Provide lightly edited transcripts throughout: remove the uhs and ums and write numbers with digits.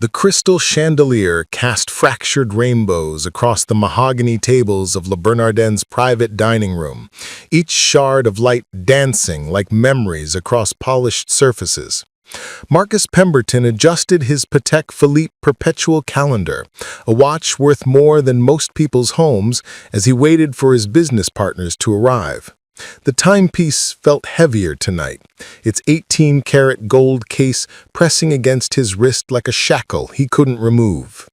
The crystal chandelier cast fractured rainbows across the mahogany tables of Le Bernardin's private dining room, each shard of light dancing like memories across polished surfaces. Marcus Pemberton adjusted his Patek Philippe perpetual calendar, a watch worth more than most people's homes, as he waited for his business partners to arrive. The timepiece felt heavier tonight, its 18-karat gold case pressing against his wrist like a shackle he couldn't remove.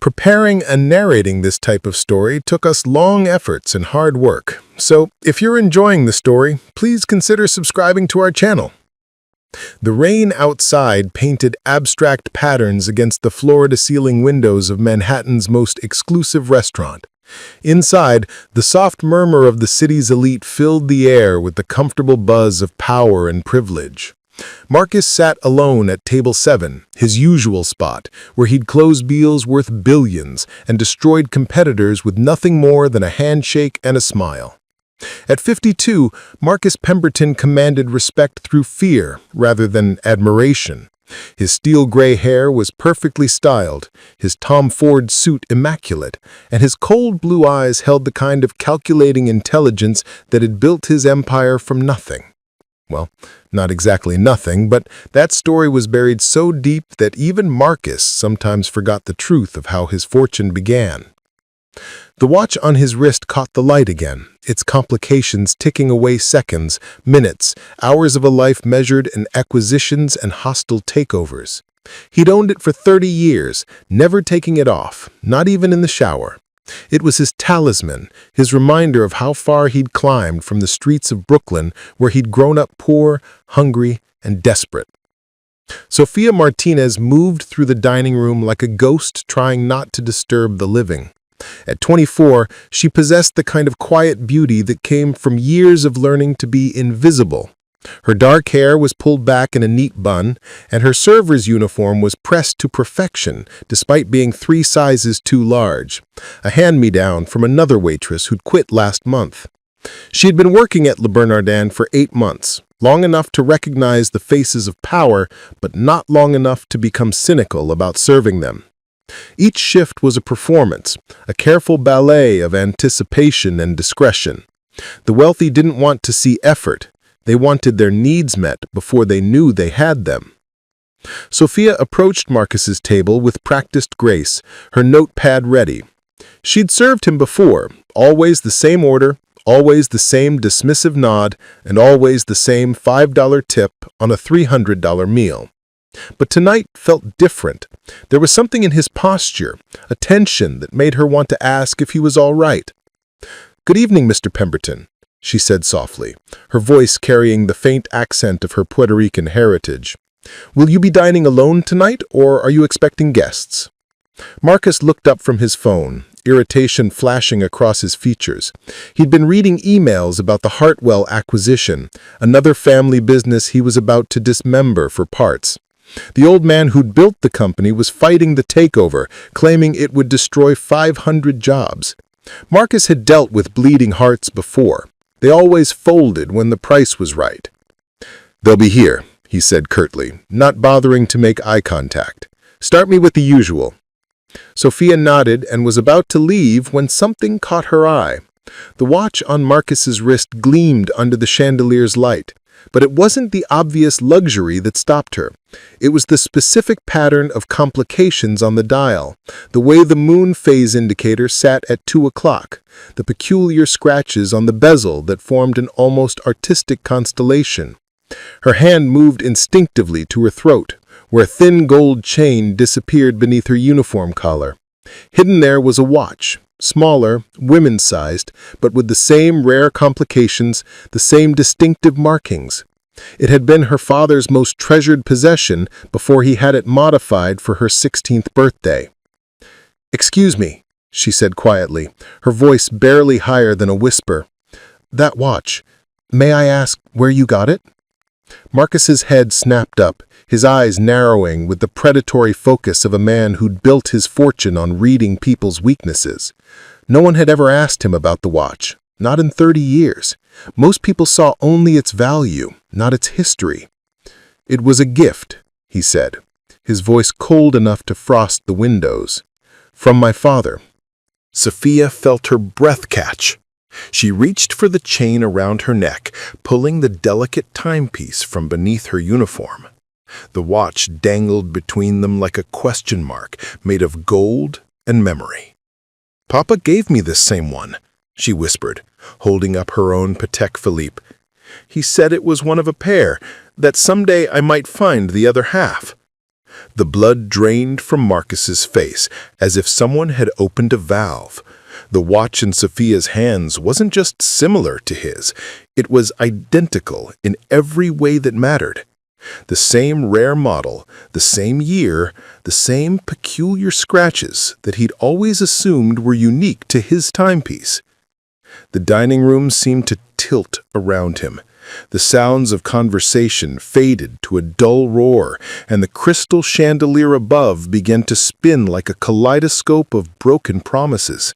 Preparing and narrating this type of story took us long efforts and hard work, so if you're enjoying the story, please consider subscribing to our channel. The rain outside painted abstract patterns against the floor-to-ceiling windows of Manhattan's most exclusive restaurant. Inside, the soft murmur of the city's elite filled the air with the comfortable buzz of power and privilege. Marcus sat alone at table 7, his usual spot, where he'd closed deals worth billions and destroyed competitors with nothing more than a handshake and a smile. At 52, Marcus Pemberton commanded respect through fear rather than admiration. His steel-gray hair was perfectly styled, his Tom Ford suit immaculate, and his cold blue eyes held the kind of calculating intelligence that had built his empire from nothing. Well, not exactly nothing, but that story was buried so deep that even Marcus sometimes forgot the truth of how his fortune began. The watch on his wrist caught the light again, its complications ticking away seconds, minutes, hours of a life measured in acquisitions and hostile takeovers. He'd owned it for 30 years, never taking it off, not even in the shower. It was his talisman, his reminder of how far he'd climbed from the streets of Brooklyn, where he'd grown up poor, hungry, and desperate. Sofia Martinez moved through the dining room like a ghost trying not to disturb the living. At 24, she possessed the kind of quiet beauty that came from years of learning to be invisible. Her dark hair was pulled back in a neat bun, and her server's uniform was pressed to perfection, despite being 3 sizes too large, a hand-me-down from another waitress who'd quit last month. She had been working at Le Bernardin for 8 months, long enough to recognize the faces of power, but not long enough to become cynical about serving them. Each shift was a performance, a careful ballet of anticipation and discretion. The wealthy didn't want to see effort. They wanted their needs met before they knew they had them. Sofia approached Marcus's table with practiced grace, her notepad ready. She'd served him before, always the same order, always the same dismissive nod, and always the same $5 tip on a $300 meal. But tonight felt different. There was something in his posture, a tension that made her want to ask if he was all right. "Good evening, Mr. Pemberton," she said softly, her voice carrying the faint accent of her Puerto Rican heritage. "Will you be dining alone tonight, or are you expecting guests?" Marcus looked up from his phone, irritation flashing across his features. He'd been reading emails about the Hartwell acquisition, another family business he was about to dismember for parts. The old man who'd built the company was fighting the takeover, claiming it would destroy 500 jobs. Marcus had dealt with bleeding hearts before. They always folded when the price was right. "They'll be here," he said curtly, not bothering to make eye contact. "Start me with the usual." Sofia nodded and was about to leave when something caught her eye. The watch on Marcus's wrist gleamed under the chandelier's light. But it wasn't the obvious luxury that stopped her. It was the specific pattern of complications on the dial, the way the moon phase indicator sat at 2 o'clock, the peculiar scratches on the bezel that formed an almost artistic constellation. Her hand moved instinctively to her throat, where a thin gold chain disappeared beneath her uniform collar. Hidden there was a watch, smaller, women's-sized, but with the same rare complications, the same distinctive markings. It had been her father's most treasured possession before he had it modified for her 16th birthday. "Excuse me," she said quietly, her voice barely higher than a whisper. "That watch, may I ask where you got it?" Marcus's head snapped up, his eyes narrowing with the predatory focus of a man who'd built his fortune on reading people's weaknesses. No one had ever asked him about the watch, not in 30 years. Most people saw only its value, not its history. "It was a gift," he said. his voice cold enough to frost the windows. "From my father." Sofia felt her breath catch. She reached for the chain around her neck, pulling the delicate timepiece from beneath her uniform. The watch dangled between them like a question mark made of gold and memory. "Papa gave me this same one," she whispered, holding up her own Patek Philippe. "He said it was one of a pair, that someday I might find the other half." The blood drained from Marcus's face, as if someone had opened a valve. The watch in Sofia's hands wasn't just similar to his, it was identical in every way that mattered. The same rare model, the same year, the same peculiar scratches that he'd always assumed were unique to his timepiece. The dining room seemed to tilt around him. The sounds of conversation faded to a dull roar, and the crystal chandelier above began to spin like a kaleidoscope of broken promises.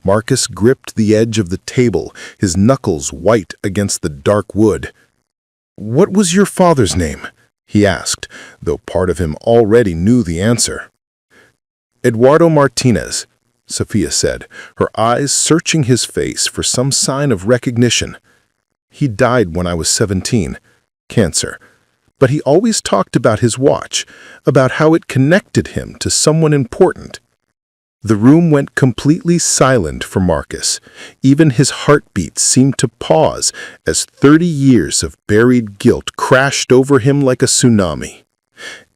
Marcus gripped the edge of the table, his knuckles white against the dark wood. "What was your father's name?" he asked, though part of him already knew the answer. "Eduardo Martinez," Sofia said, her eyes searching his face for some sign of recognition. "He died when I was 17, cancer. But he always talked about his watch, about how it connected him to someone important." The room went completely silent for Marcus. Even his heartbeat seemed to pause as 30 years of buried guilt crashed over him like a tsunami.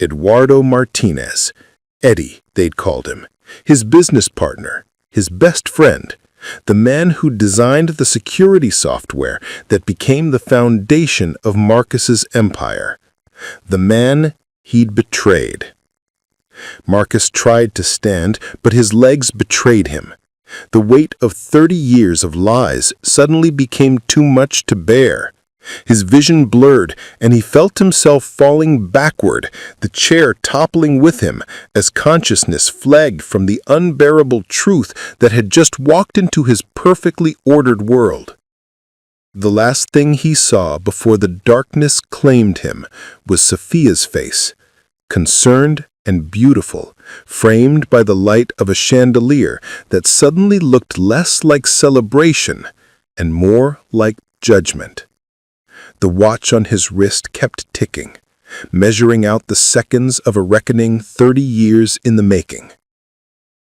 Eduardo Martinez, Eddie, they'd called him, his business partner, his best friend, the man who designed the security software that became the foundation of Marcus's empire. The man he'd betrayed. Marcus tried to stand, but his legs betrayed him. The weight of 30 years of lies suddenly became too much to bear. His vision blurred, and he felt himself falling backward, the chair toppling with him as consciousness flagged from the unbearable truth that had just walked into his perfectly ordered world. The last thing he saw before the darkness claimed him was Sofia's face, concerned and beautiful, framed by the light of a chandelier that suddenly looked less like celebration and more like judgment. The watch on his wrist kept ticking, measuring out the seconds of a reckoning 30 years in the making.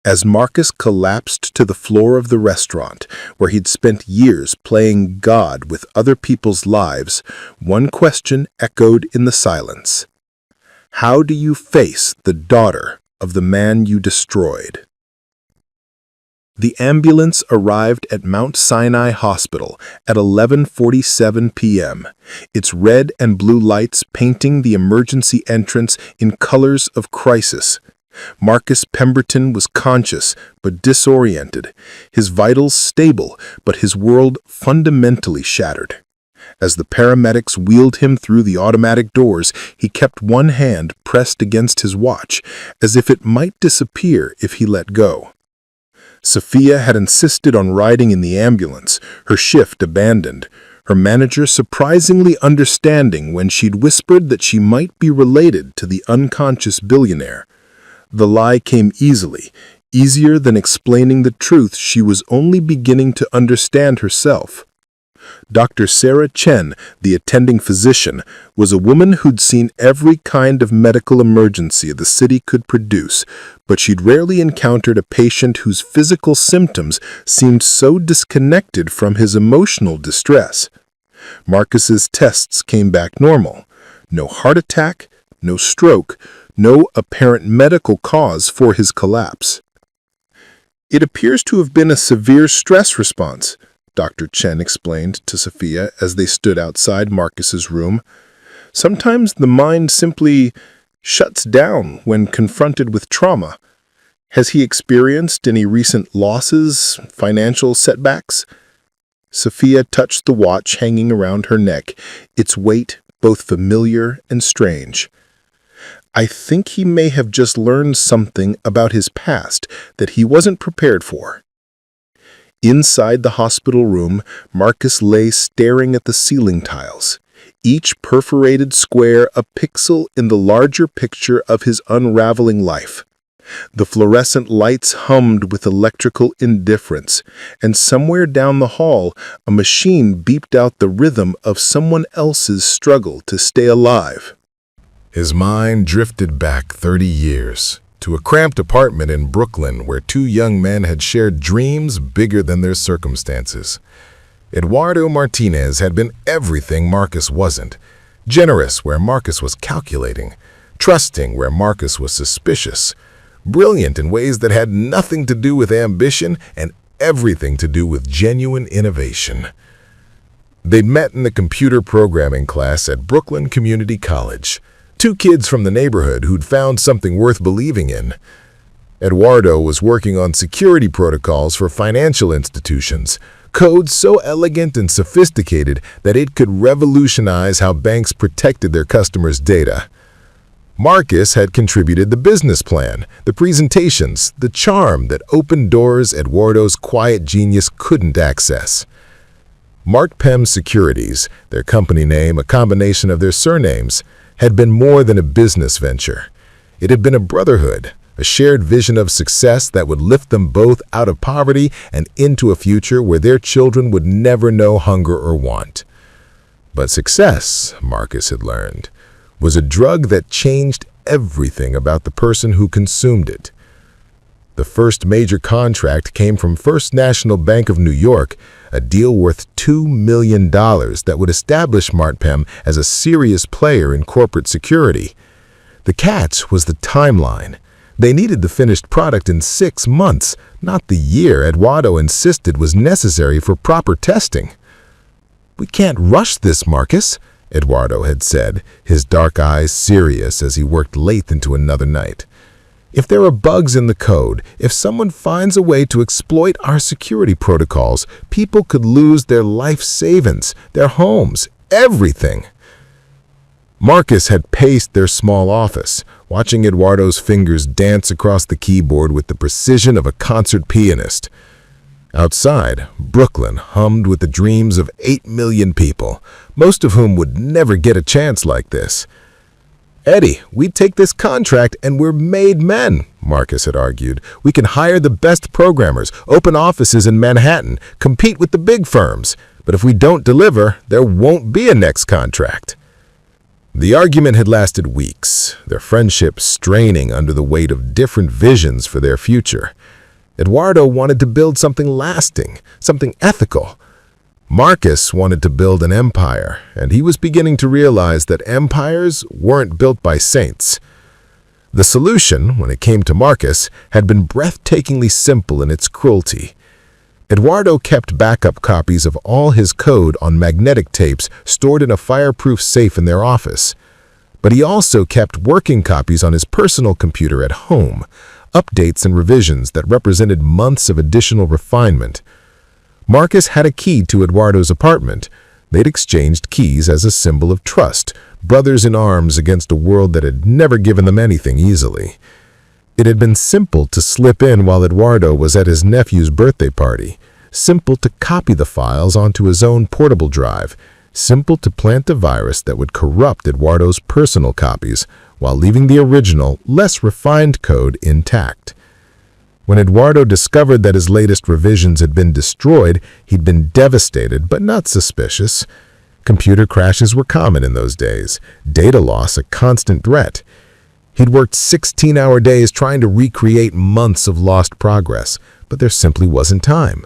As Marcus collapsed to the floor of the restaurant, where he'd spent years playing God with other people's lives, one question echoed in the silence. How do you face the daughter of the man you destroyed? The ambulance arrived at Mount Sinai Hospital at 11:47 p.m., its red and blue lights painting the emergency entrance in colors of crisis. Marcus Pemberton was conscious but disoriented, his vitals stable but his world fundamentally shattered. As the paramedics wheeled him through the automatic doors, he kept one hand pressed against his watch, as if it might disappear if he let go. Sofia had insisted on riding in the ambulance, her shift abandoned, her manager surprisingly understanding when she'd whispered that she might be related to the unconscious billionaire. The lie came easily, easier than explaining the truth she was only beginning to understand herself. Dr. Sarah Chen, the attending physician, was a woman who'd seen every kind of medical emergency the city could produce, but she'd rarely encountered a patient whose physical symptoms seemed so disconnected from his emotional distress. Marcus's tests came back normal. No heart attack, no stroke, no apparent medical cause for his collapse. "It appears to have been a severe stress response," Dr. Chen explained to Sofia as they stood outside Marcus's room. "Sometimes the mind simply shuts down when confronted with trauma. Has he experienced any recent losses, financial setbacks?" Sofia touched the watch hanging around her neck, its weight both familiar and strange. "I think he may have just learned something about his past that he wasn't prepared for." Inside the hospital room, Marcus lay staring at the ceiling tiles. each perforated square a pixel in the larger picture of his unraveling life. The fluorescent lights hummed with electrical indifference, and somewhere down the hall, a machine beeped out the rhythm of someone else's struggle to stay alive. His mind drifted back 30 years, to a cramped apartment in Brooklyn where two young men had shared dreams bigger than their circumstances. Eduardo Martinez had been everything Marcus wasn't. Generous where Marcus was calculating, trusting where Marcus was suspicious, brilliant in ways that had nothing to do with ambition and everything to do with genuine innovation. They'd met in the computer programming class at Brooklyn Community College, two kids from the neighborhood who'd found something worth believing in. Eduardo was working on security protocols for financial institutions, code so elegant and sophisticated that it could revolutionize how banks protected their customers' data. Marcus had contributed the business plan, the presentations, the charm that opened doors Eduardo's quiet genius couldn't access. Martpem Securities, their company name a combination of their surnames, had been more than a business venture. It had been a brotherhood, a shared vision of success that would lift them both out of poverty and into a future where their children would never know hunger or want. But success, Marcus had learned, was a drug that changed everything about the person who consumed it. The first major contract came from First National Bank of New York, a deal worth $2 million that would establish Martpem as a serious player in corporate security. The catch was the timeline. They needed the finished product in 6 months, not the year Eduardo insisted was necessary for proper testing. "We can't rush this, Marcus," Eduardo had said, his dark eyes serious as he worked late into another night. "If there are bugs in the code, if someone finds a way to exploit our security protocols, people could lose their life savings, their homes, everything." Marcus had paced their small office, watching Eduardo's fingers dance across the keyboard with the precision of a concert pianist. Outside, Brooklyn hummed with the dreams of 8 million people, most of whom would never get a chance like this. "Eddie, we take this contract and we're made men," Marcus had argued. "We can hire the best programmers, open offices in Manhattan, compete with the big firms. But if we don't deliver, there won't be a next contract." The argument had lasted weeks, their friendship straining under the weight of different visions for their future. Eduardo wanted to build something lasting, something ethical. Marcus wanted to build an empire, and he was beginning to realize that empires weren't built by saints. The solution, when it came to Marcus, had been breathtakingly simple in its cruelty. Eduardo kept backup copies of all his code on magnetic tapes stored in a fireproof safe in their office. But he also kept working copies on his personal computer at home, updates and revisions that represented months of additional refinement. Marcus had a key to Eduardo's apartment. They'd exchanged keys as a symbol of trust, brothers in arms against a world that had never given them anything easily. It had been simple to slip in while Eduardo was at his nephew's birthday party, simple to copy the files onto his own portable drive, simple to plant a virus that would corrupt Eduardo's personal copies while leaving the original, less refined code intact. When Eduardo discovered that his latest revisions had been destroyed, he'd been devastated but not suspicious. Computer crashes were common in those days, data loss a constant threat. He'd worked 16-hour days trying to recreate months of lost progress, but there simply wasn't time.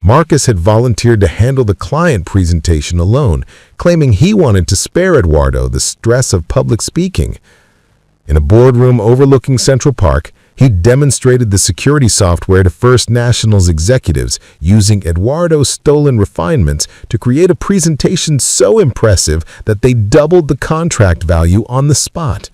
Marcus had volunteered to handle the client presentation alone, claiming he wanted to spare Eduardo the stress of public speaking. In a boardroom overlooking Central Park, he demonstrated the security software to First National's executives, using Eduardo's stolen refinements to create a presentation so impressive that they doubled the contract value on the spot.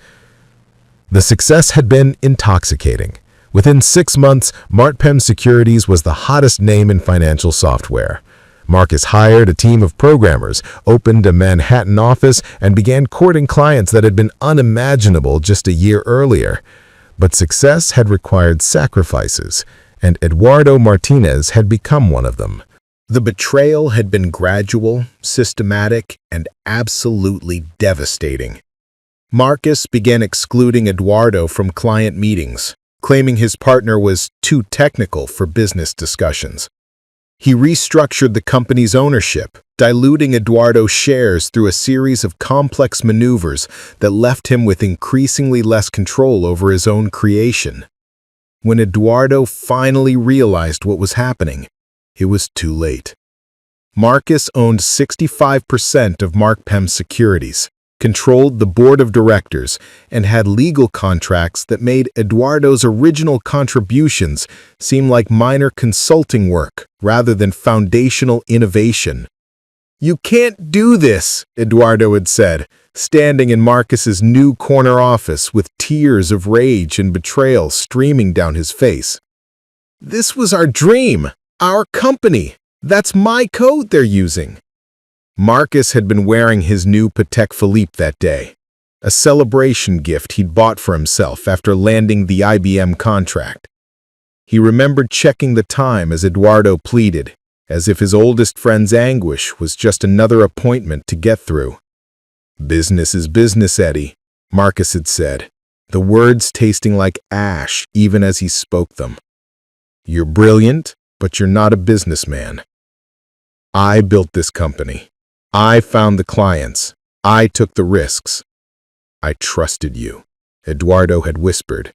The success had been intoxicating. Within 6 months, Martpem Securities was the hottest name in financial software. Marcus hired a team of programmers, opened a Manhattan office, and began courting clients that had been unimaginable just a year earlier. But success had required sacrifices, and Eduardo Martinez had become one of them. The betrayal had been gradual, systematic, and absolutely devastating. Marcus began excluding Eduardo from client meetings, claiming his partner was too technical for business discussions. He restructured the company's ownership, diluting Eduardo's shares through a series of complex maneuvers that left him with increasingly less control over his own creation. When Eduardo finally realized what was happening, it was too late. Marcus owned 65% of Marpem securities, controlled the board of directors, and had legal contracts that made Eduardo's original contributions seem like minor consulting work rather than foundational innovation. "You can't do this," Eduardo had said, standing in Marcus's new corner office with tears of rage and betrayal streaming down his face. "This was our dream, our company. That's my code they're using." Marcus had been wearing his new Patek Philippe that day, a celebration gift he'd bought for himself after landing the IBM contract. He remembered checking the time as Eduardo pleaded, as if his oldest friend's anguish was just another appointment to get through. "Business is business, Eddie," Marcus had said, the words tasting like ash even as he spoke them. "You're brilliant, but you're not a businessman. I built this company. I found the clients. I took the risks. I trusted you," Eduardo had whispered,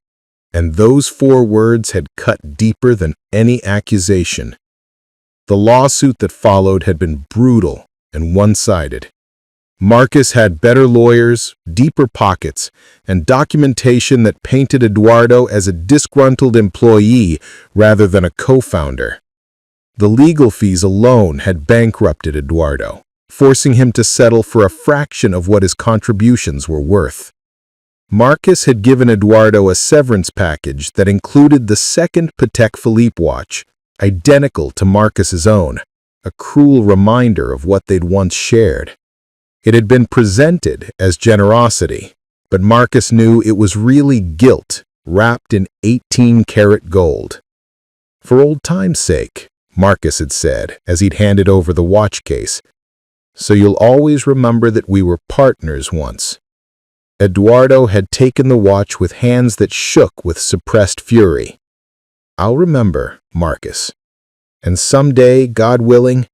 and those 4 words had cut deeper than any accusation. The lawsuit that followed had been brutal and one-sided. Marcus had better lawyers, deeper pockets, and documentation that painted Eduardo as a disgruntled employee rather than a co-founder. The legal fees alone had bankrupted Eduardo, forcing him to settle for a fraction of what his contributions were worth. Marcus had given Eduardo a severance package that included the second Patek Philippe watch, identical to Marcus's own, a cruel reminder of what they'd once shared. It had been presented as generosity, but Marcus knew it was really guilt wrapped in 18-karat gold. "For old time's sake," Marcus had said as he'd handed over the watch case, "so you'll always remember that we were partners once." Eduardo had taken the watch with hands that shook with suppressed fury. "I'll remember, Marcus. And someday, God willing,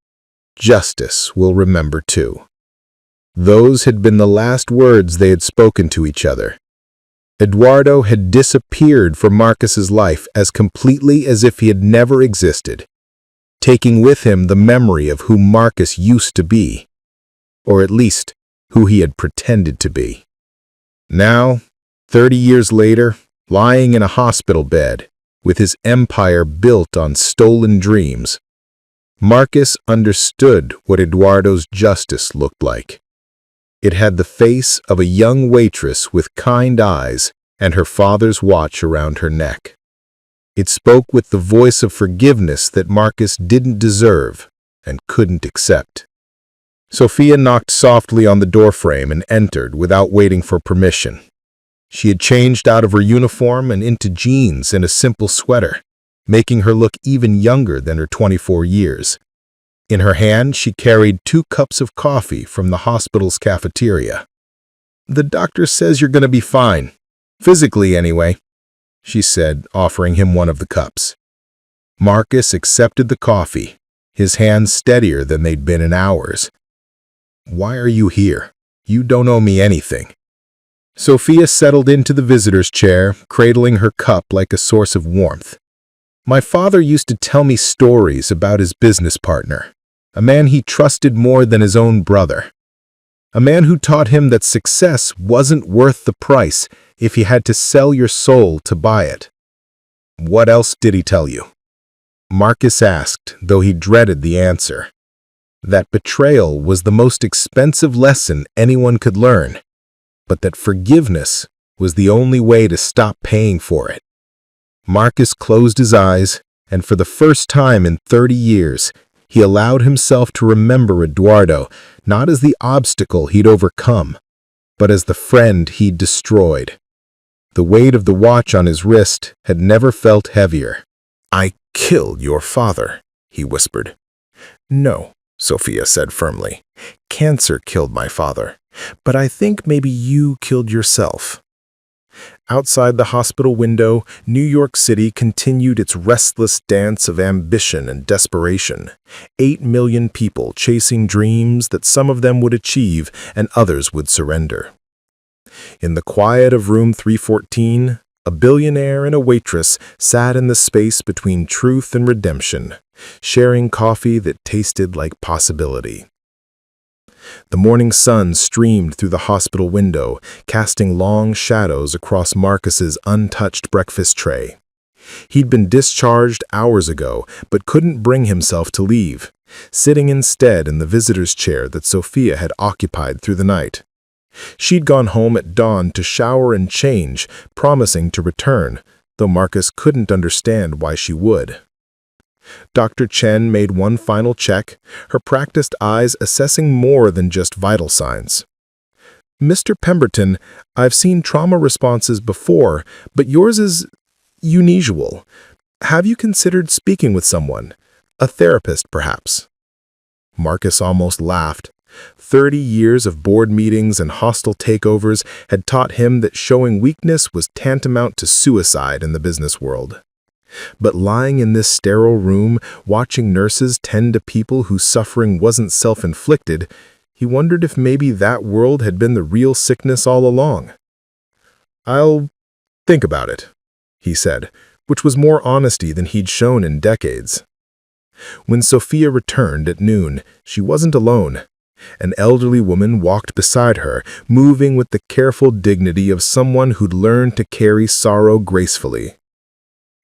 justice will remember too." Those had been the last words they had spoken to each other. Eduardo had disappeared from Marcus's life as completely as if he had never existed, taking with him the memory of who Marcus used to be, or at least who he had pretended to be. Now, 30 years later, lying in a hospital bed, with his empire built on stolen dreams, Marcus understood what Eduardo's justice looked like. It had the face of a young waitress with kind eyes and her father's watch around her neck. It spoke with the voice of forgiveness that Marcus didn't deserve and couldn't accept. Sofia knocked softly on the doorframe and entered without waiting for permission. She had changed out of her uniform and into jeans and a simple sweater, making her look even younger than her 24 years. In her hand, she carried 2 cups of coffee from the hospital's cafeteria. "The doctor says you're going to be fine. Physically, anyway," she said, offering him one of the cups. Marcus accepted the coffee, his hands steadier than they'd been in hours. "Why are you here? You don't owe me anything." Sofia settled into the visitor's chair, cradling her cup like a source of warmth. "My father used to tell me stories about his business partner, a man he trusted more than his own brother. A man who taught him that success wasn't worth the price if you had to sell your soul to buy it." "What else did he tell you?" Marcus asked, though he dreaded the answer. That betrayal was the most expensive lesson anyone could learn, but that forgiveness was the only way to stop paying for it. Marcus closed his eyes, and for the first time in 30 years, he allowed himself to remember Eduardo not as the obstacle he'd overcome, but as the friend he'd destroyed. The weight of the watch on his wrist had never felt heavier. "I killed your father," he whispered. No, Sofia said firmly. Cancer killed my father, but I think maybe you killed yourself. Outside the hospital window, New York City continued its restless dance of ambition and desperation. 8 million people chasing dreams that some of them would achieve and others would surrender. In the quiet of room 314, a billionaire and a waitress sat in the space between truth and redemption, sharing coffee that tasted like possibility. The morning sun streamed through the hospital window, casting long shadows across Marcus's untouched breakfast tray. He'd been discharged hours ago, but couldn't bring himself to leave, sitting instead in the visitor's chair that Sofia had occupied through the night. She'd gone home at dawn to shower and change, promising to return, though Marcus couldn't understand why she would. Dr. Chen made one final check, her practiced eyes assessing more than just vital signs. Mr. Pemberton, I've seen trauma responses before, but yours is unusual. Have you considered speaking with someone? A therapist, perhaps? Marcus almost laughed. 30 years of board meetings and hostile takeovers had taught him that showing weakness was tantamount to suicide in the business world. But lying in this sterile room, watching nurses tend to people whose suffering wasn't self-inflicted, he wondered if maybe that world had been the real sickness all along. "I'll think about it," he said, which was more honesty than he'd shown in decades. When Sofia returned at noon, she wasn't alone. An elderly woman walked beside her, moving with the careful dignity of someone who'd learned to carry sorrow gracefully.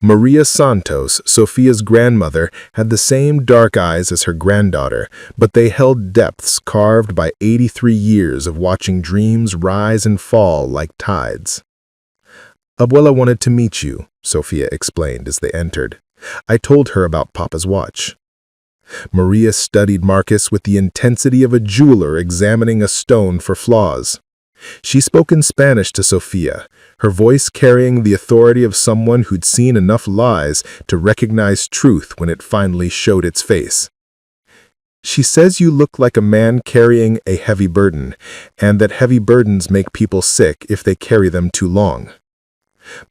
Maria Santos, Sofia's grandmother, had the same dark eyes as her granddaughter, but they held depths carved by 83 years of watching dreams rise and fall like tides. "Abuela wanted to meet you," Sofia explained as they entered. "I told her about Papa's watch." Maria studied Marcus with the intensity of a jeweler examining a stone for flaws. She spoke in Spanish to Sofia, her voice carrying the authority of someone who'd seen enough lies to recognize truth when it finally showed its face. "She says you look like a man carrying a heavy burden, and that heavy burdens make people sick if they carry them too long."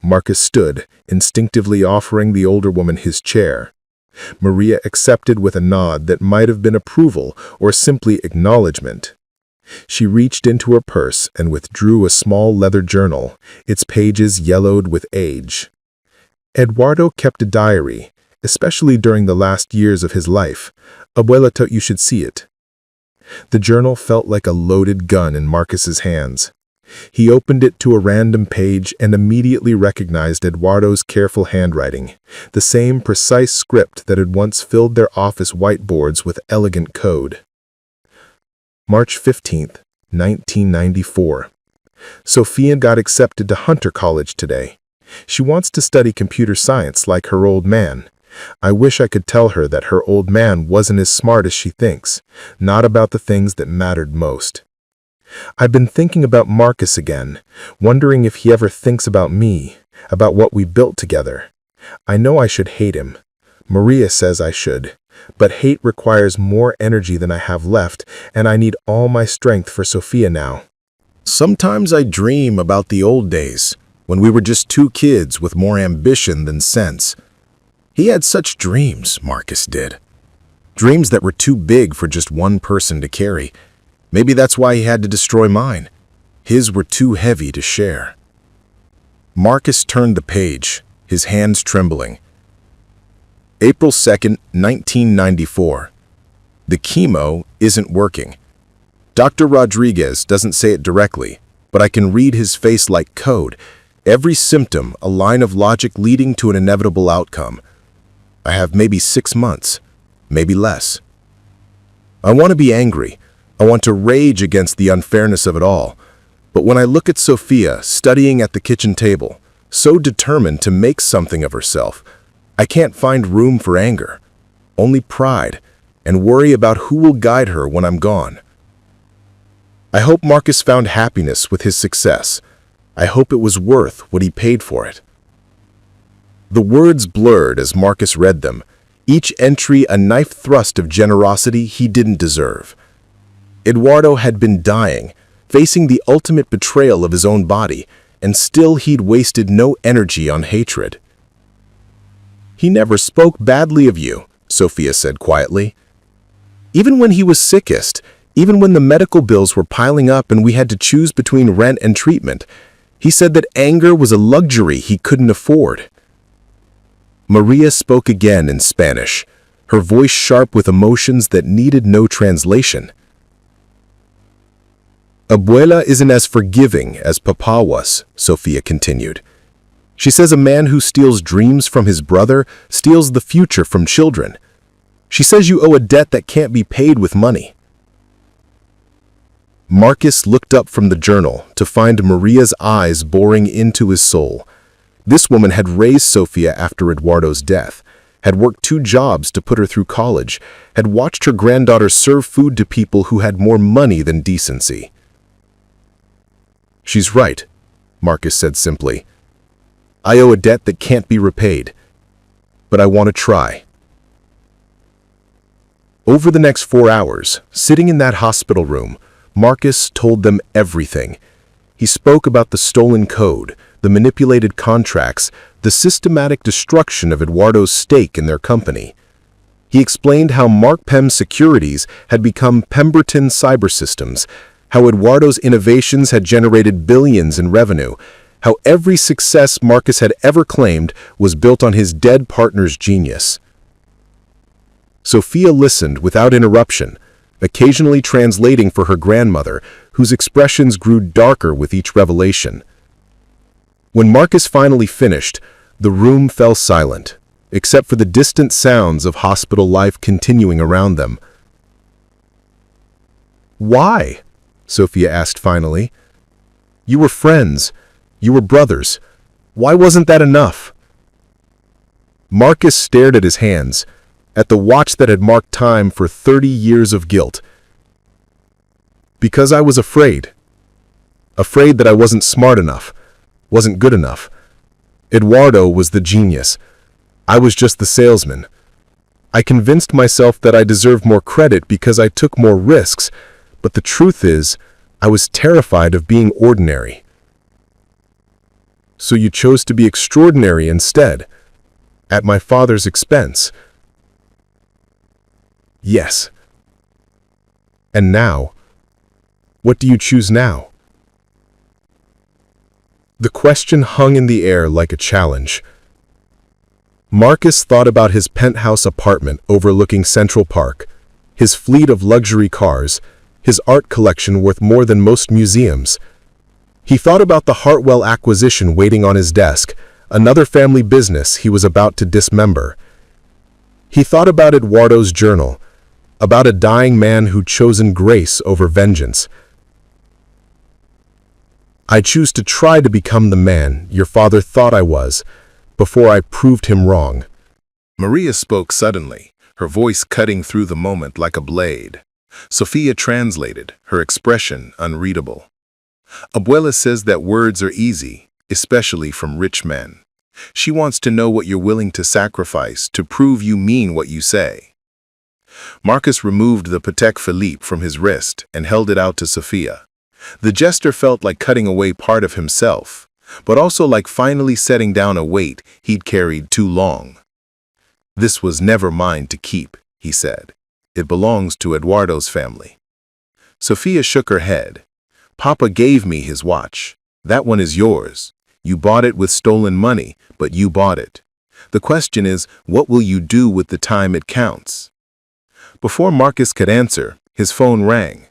Marcus stood, instinctively offering the older woman his chair. Maria accepted with a nod that might have been approval or simply acknowledgement. She reached into her purse and withdrew a small leather journal, its pages yellowed with age. Eduardo kept a diary, especially during the last years of his life. "Abuela thought you should see it." The journal felt like a loaded gun in Marcus's hands. He opened it to a random page and immediately recognized Eduardo's careful handwriting, the same precise script that had once filled their office whiteboards with elegant code. March 15th, 1994. Sofia got accepted to Hunter College today. She wants to study computer science like her old man. I wish I could tell her that her old man wasn't as smart as she thinks, not about the things that mattered most. I've been thinking about Marcus again, wondering if he ever thinks about me, about what we built together. I know I should hate him. Maria says I should, but hate requires more energy than I have left, and I need all my strength for Sofia now. Sometimes I dream about the old days, when we were just two kids with more ambition than sense. He had such dreams, Marcus did. Dreams that were too big for just one person to carry. Maybe that's why he had to destroy mine. His were too heavy to share. Marcus turned the page, his hands trembling. April 2nd, 1994. The chemo isn't working. Dr. Rodriguez doesn't say it directly, but I can read his face like code. Every symptom, a line of logic leading to an inevitable outcome. I have maybe 6 months, maybe less. I want to be angry. I want to rage against the unfairness of it all. But when I look at Sofia studying at the kitchen table, so determined to make something of herself, I can't find room for anger, only pride, and worry about who will guide her when I'm gone. I hope Marcus found happiness with his success. I hope it was worth what he paid for it. The words blurred as Marcus read them, each entry a knife thrust of generosity he didn't deserve. Eduardo had been dying, facing the ultimate betrayal of his own body, and still he'd wasted no energy on hatred. "He never spoke badly of you," Sofia said quietly. "Even when he was sickest, even when the medical bills were piling up and we had to choose between rent and treatment, he said that anger was a luxury he couldn't afford." Maria spoke again in Spanish, her voice sharp with emotions that needed no translation. "Abuela isn't as forgiving as Papa was," Sofia continued. "She says a man who steals dreams from his brother steals the future from children. She says you owe a debt that can't be paid with money." Marcus looked up from the journal to find Maria's eyes boring into his soul. This woman had raised Sofia after Eduardo's death, had worked 2 jobs to put her through college, had watched her granddaughter serve food to people who had more money than decency. "She's right," Marcus said simply. "I owe a debt that can't be repaid, but I want to try." Over the next 4 hours, sitting in that hospital room, Marcus told them everything. He spoke about the stolen code, the manipulated contracts, the systematic destruction of Eduardo's stake in their company. He explained how Pem Securities had become Pemberton Cybersystems, how Eduardo's innovations had generated billions in revenue, how every success Marcus had ever claimed was built on his dead partner's genius. Sofia listened without interruption, occasionally translating for her grandmother, whose expressions grew darker with each revelation. When Marcus finally finished, the room fell silent, except for the distant sounds of hospital life continuing around them. "Why?" Sofia asked finally. "You were friends. You were brothers. Why wasn't that enough?" Marcus stared at his hands, at the watch that had marked time for 30 years of guilt. "Because I was afraid. Afraid that I wasn't smart enough, wasn't good enough. Eduardo was the genius. I was just the salesman. I convinced myself that I deserved more credit because I took more risks, but the truth is, I was terrified of being ordinary." "So you chose to be extraordinary instead, at my father's expense?" "Yes." "And now? What do you choose now?" The question hung in the air like a challenge. Marcus thought about his penthouse apartment overlooking Central Park, his fleet of luxury cars, his art collection worth more than most museums. He thought about the Hartwell acquisition waiting on his desk, another family business he was about to dismember. He thought about Eduardo's journal, about a dying man who'd chosen grace over vengeance. "I choose to try to become the man your father thought I was, before I proved him wrong." Maria spoke suddenly, her voice cutting through the moment like a blade. Sofia translated, her expression unreadable. "Abuela says that words are easy, especially from rich men. She wants to know what you're willing to sacrifice to prove you mean what you say." Marcus removed the Patek Philippe from his wrist and held it out to Sofia. The gesture felt like cutting away part of himself, but also like finally setting down a weight he'd carried too long. "This was never mine to keep," he said. "It belongs to Eduardo's family." Sofia shook her head. "Papa gave me his watch. That one is yours. You bought it with stolen money, but you bought it. The question is, what will you do with the time it counts?" Before Marcus could answer, his phone rang.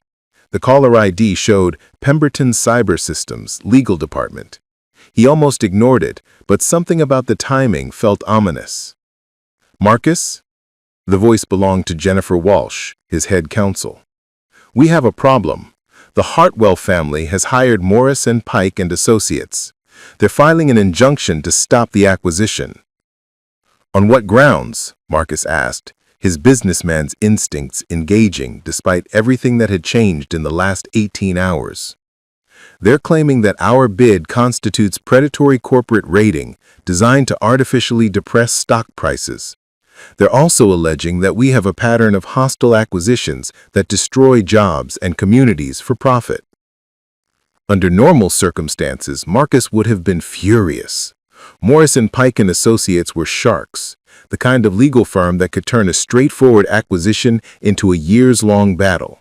The caller ID showed Pemberton Cybersystems, legal department. He almost ignored it, but something about the timing felt ominous. "Marcus?" The voice belonged to Jennifer Walsh, his head counsel. "We have a problem. The Hartwell family has hired Morris and Pike and Associates. They're filing an injunction to stop the acquisition." "On what grounds?" Marcus asked, his businessman's instincts engaging despite everything that had changed in the last 18 hours. "They're claiming that our bid constitutes predatory corporate raiding designed to artificially depress stock prices. They're also alleging that we have a pattern of hostile acquisitions that destroy jobs and communities for profit. Under normal circumstances, Marcus would have been furious. Morrison Pike & Associates were sharks, the kind of legal firm that could turn a straightforward acquisition into a years-long battle.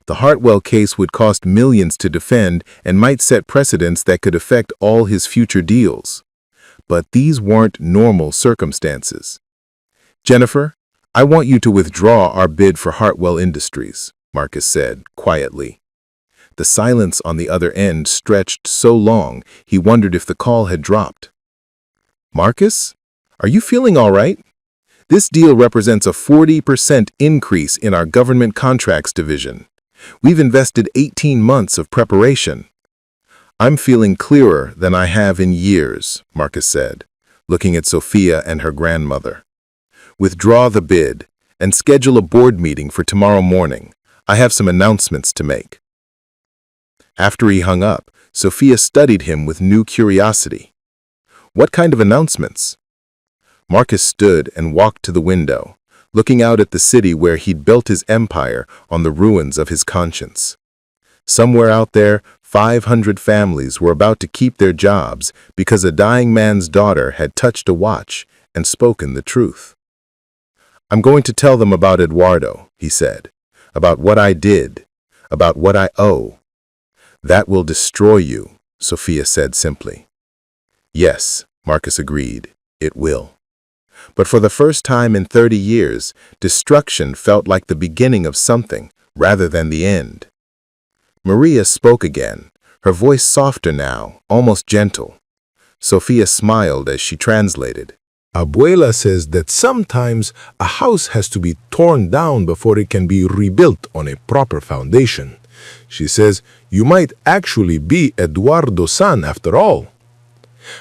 The Hartwell case would cost millions to defend and might set precedents that could affect all his future deals. But these weren't normal circumstances. "Jennifer, I want you to withdraw our bid for Hartwell Industries," Marcus said, quietly. The silence on the other end stretched so long he wondered if the call had dropped. "Marcus, are you feeling all right? This deal represents a 40% increase in our government contracts division. We've invested 18 months of preparation." "I'm feeling clearer than I have in years," Marcus said, looking at Sofia and her grandmother. "Withdraw the bid and schedule a board meeting for tomorrow morning. I have some announcements to make." After he hung up, Sofia studied him with new curiosity. "What kind of announcements?" Marcus stood and walked to the window, looking out at the city where he'd built his empire on the ruins of his conscience. Somewhere out there, 500 families were about to keep their jobs because a dying man's daughter had touched a watch and spoken the truth. "I'm going to tell them about Eduardo," he said, "about what I did, about what I owe." "That will destroy you," Sofia said simply. "Yes," Marcus agreed, "it will." But for the first time in 30 years, destruction felt like the beginning of something rather than the end. Maria spoke again, her voice softer now, almost gentle. Sofia smiled as she translated. Abuela says that sometimes a house has to be torn down before it can be rebuilt on a proper foundation. She says, "You might actually be Eduardo's son after all."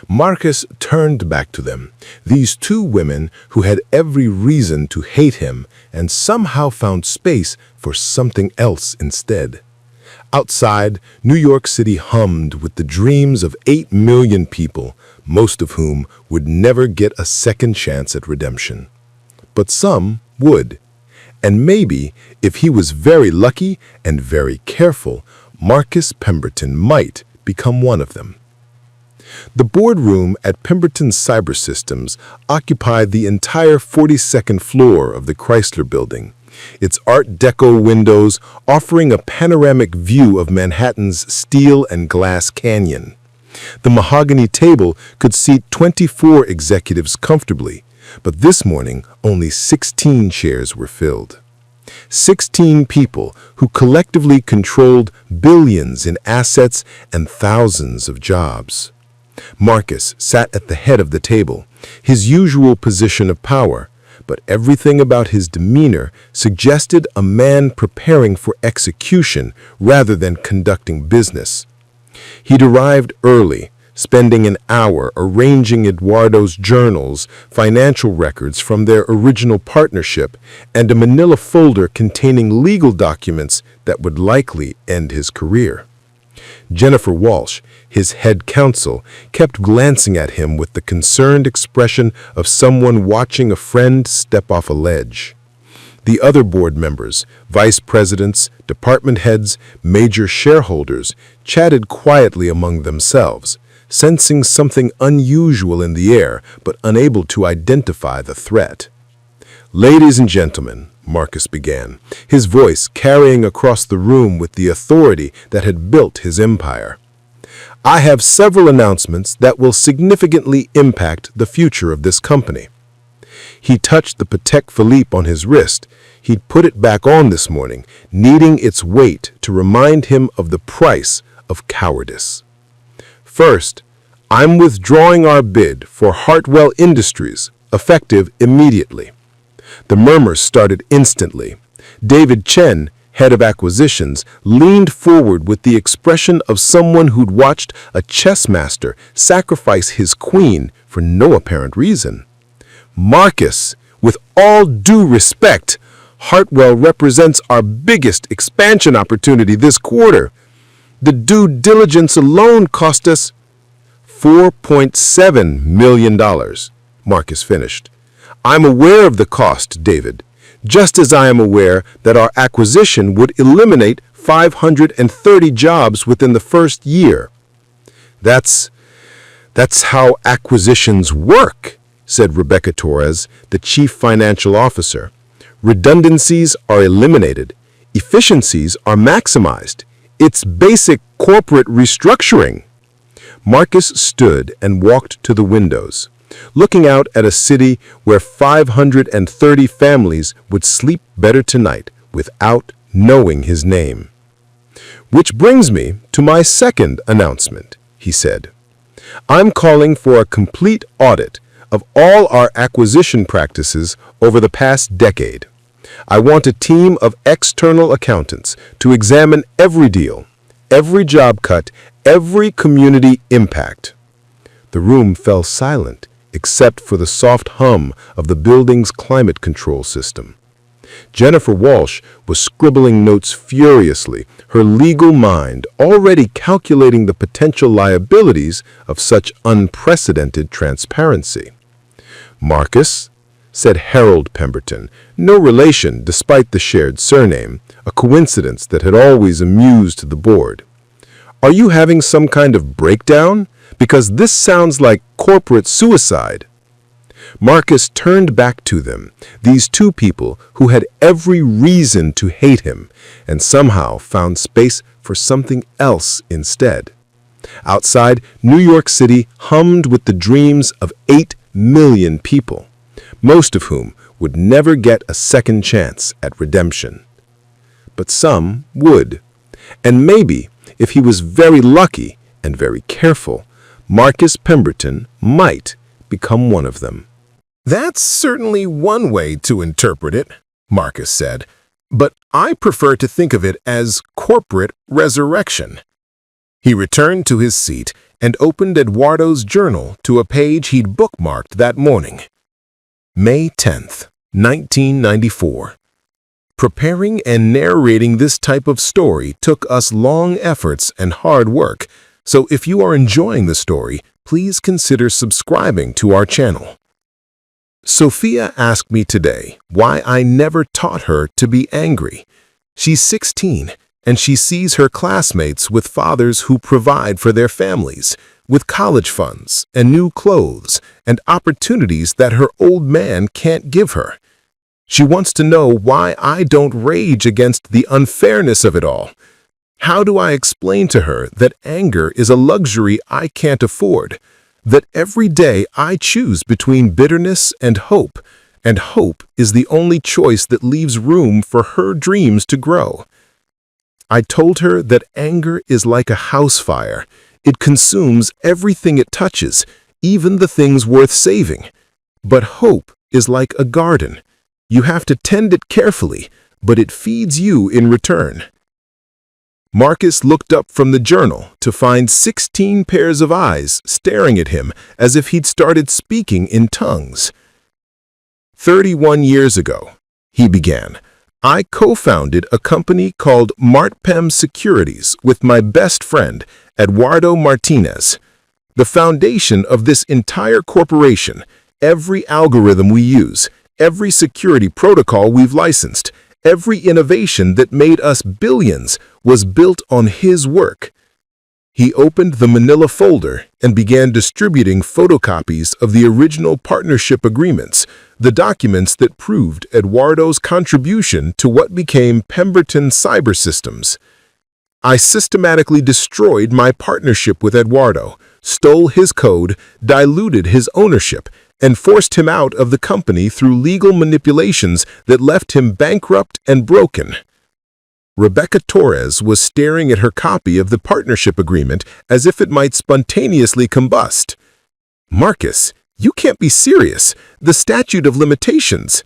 Marcus turned back to them, these two women who had every reason to hate him and somehow found space for something else instead. Outside, New York City hummed with the dreams of 8 million people, most of whom would never get a second chance at redemption. But some would. And maybe, if he was very lucky and very careful, Marcus Pemberton might become one of them. The boardroom at Pemberton Cyber Systems occupied the entire 42nd floor of the Chrysler Building, its Art Deco windows offering a panoramic view of Manhattan's steel and glass canyon. The mahogany table could seat 24 executives comfortably, but this morning only 16 chairs were filled. 16 people who collectively controlled billions in assets and thousands of jobs. Marcus sat at the head of the table, his usual position of power, but everything about his demeanor suggested a man preparing for execution rather than conducting business. He'd arrived early, spending an hour arranging Eduardo's journals, financial records from their original partnership, and a manila folder containing legal documents that would likely end his career. Jennifer Walsh, his head counsel, kept glancing at him with the concerned expression of someone watching a friend step off a ledge. The other board members, vice presidents, department heads, major shareholders, chatted quietly among themselves, sensing something unusual in the air but unable to identify the threat. "Ladies and gentlemen," Marcus began, his voice carrying across the room with the authority that had built his empire. "I have several announcements that will significantly impact the future of this company." He touched the Patek Philippe on his wrist. He'd put it back on this morning, needing its weight to remind him of the price of cowardice. "First, I'm withdrawing our bid for Hartwell Industries, effective immediately." The murmurs started instantly. David Chen, head of acquisitions, leaned forward with the expression of someone who'd watched a chess master sacrifice his queen for no apparent reason. "Marcus, with all due respect, Hartwell represents our biggest expansion opportunity this quarter. The due diligence alone cost us $4.7 million, Marcus finished. I'm aware of the cost, David, just as I am aware that our acquisition would eliminate 530 jobs within the first year. That's how acquisitions work, said Rebecca Torres, the chief financial officer. Redundancies are eliminated. Efficiencies are maximized. It's basic corporate restructuring. Marcus stood and walked to the windows, looking out at a city where 530 families would sleep better tonight without knowing his name. Which brings me to my second announcement, he said. I'm calling for a complete audit of all our acquisition practices over the past decade. I want a team of external accountants to examine every deal, every job cut, every community impact. The room fell silent except for the soft hum of the building's climate control system. Jennifer Walsh was scribbling notes furiously, her legal mind already calculating the potential liabilities of such unprecedented transparency. Marcus, said Harold Pemberton, no relation despite the shared surname, a coincidence that had always amused the board. Are you having some kind of breakdown? Because this sounds like corporate suicide. Marcus turned back to them, these two people who had every reason to hate him, and somehow found space for something else instead. Outside, New York City hummed with the dreams of 8 million people, most of whom would never get a second chance at redemption. But some would, and maybe, if he was very lucky and very careful, Marcus Pemberton might become one of them. That's certainly one way to interpret it, Marcus said, but I prefer to think of it as corporate resurrection. He returned to his seat and opened Eduardo's journal to a page he'd bookmarked that morning. May 10th, 1994. Preparing and narrating this type of story took us long efforts and hard work, so if you are enjoying the story, please consider subscribing to our channel. Sofia asked me today why I never taught her to be angry. She's 16, and she sees her classmates with fathers who provide for their families, with college funds and new clothes and opportunities that her old man can't give her. She wants to know why I don't rage against the unfairness of it all. How do I explain to her that anger is a luxury I can't afford? That every day I choose between bitterness and hope is the only choice that leaves room for her dreams to grow. I told her that anger is like a house fire. It consumes everything it touches, even the things worth saving. But hope is like a garden. You have to tend it carefully, but it feeds you in return. Marcus looked up from the journal to find 16 pairs of eyes staring at him as if he'd started speaking in tongues. 31 years ago, he began, I co-founded a company called MartPem Securities with my best friend, Eduardo Martinez. The foundation of this entire corporation, every algorithm we use, every security protocol we've licensed, every innovation that made us billions was built on his work. He opened the manila folder and began distributing photocopies of the original partnership agreements, the documents that proved Eduardo's contribution to what became Pemberton Cyber Systems. I systematically destroyed my partnership with Eduardo, stole his code, diluted his ownership, and forced him out of the company through legal manipulations that left him bankrupt and broken. Rebecca Torres was staring at her copy of the partnership agreement as if it might spontaneously combust. Marcus, you can't be serious. The statute of limitations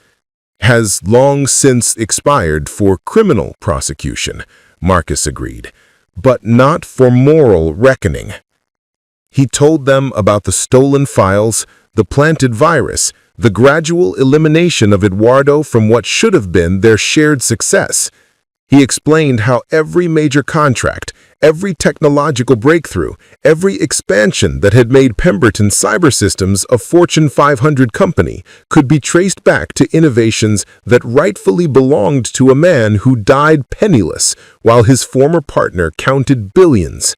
has long since expired for criminal prosecution, Marcus agreed, but not for moral reckoning. He told them about the stolen files, the planted virus, the gradual elimination of Eduardo from what should have been their shared success. He explained how every major contract, Every technological breakthrough, every expansion that had made Pemberton Cyber Systems a Fortune 500 company could be traced back to innovations that rightfully belonged to a man who died penniless while his former partner counted billions.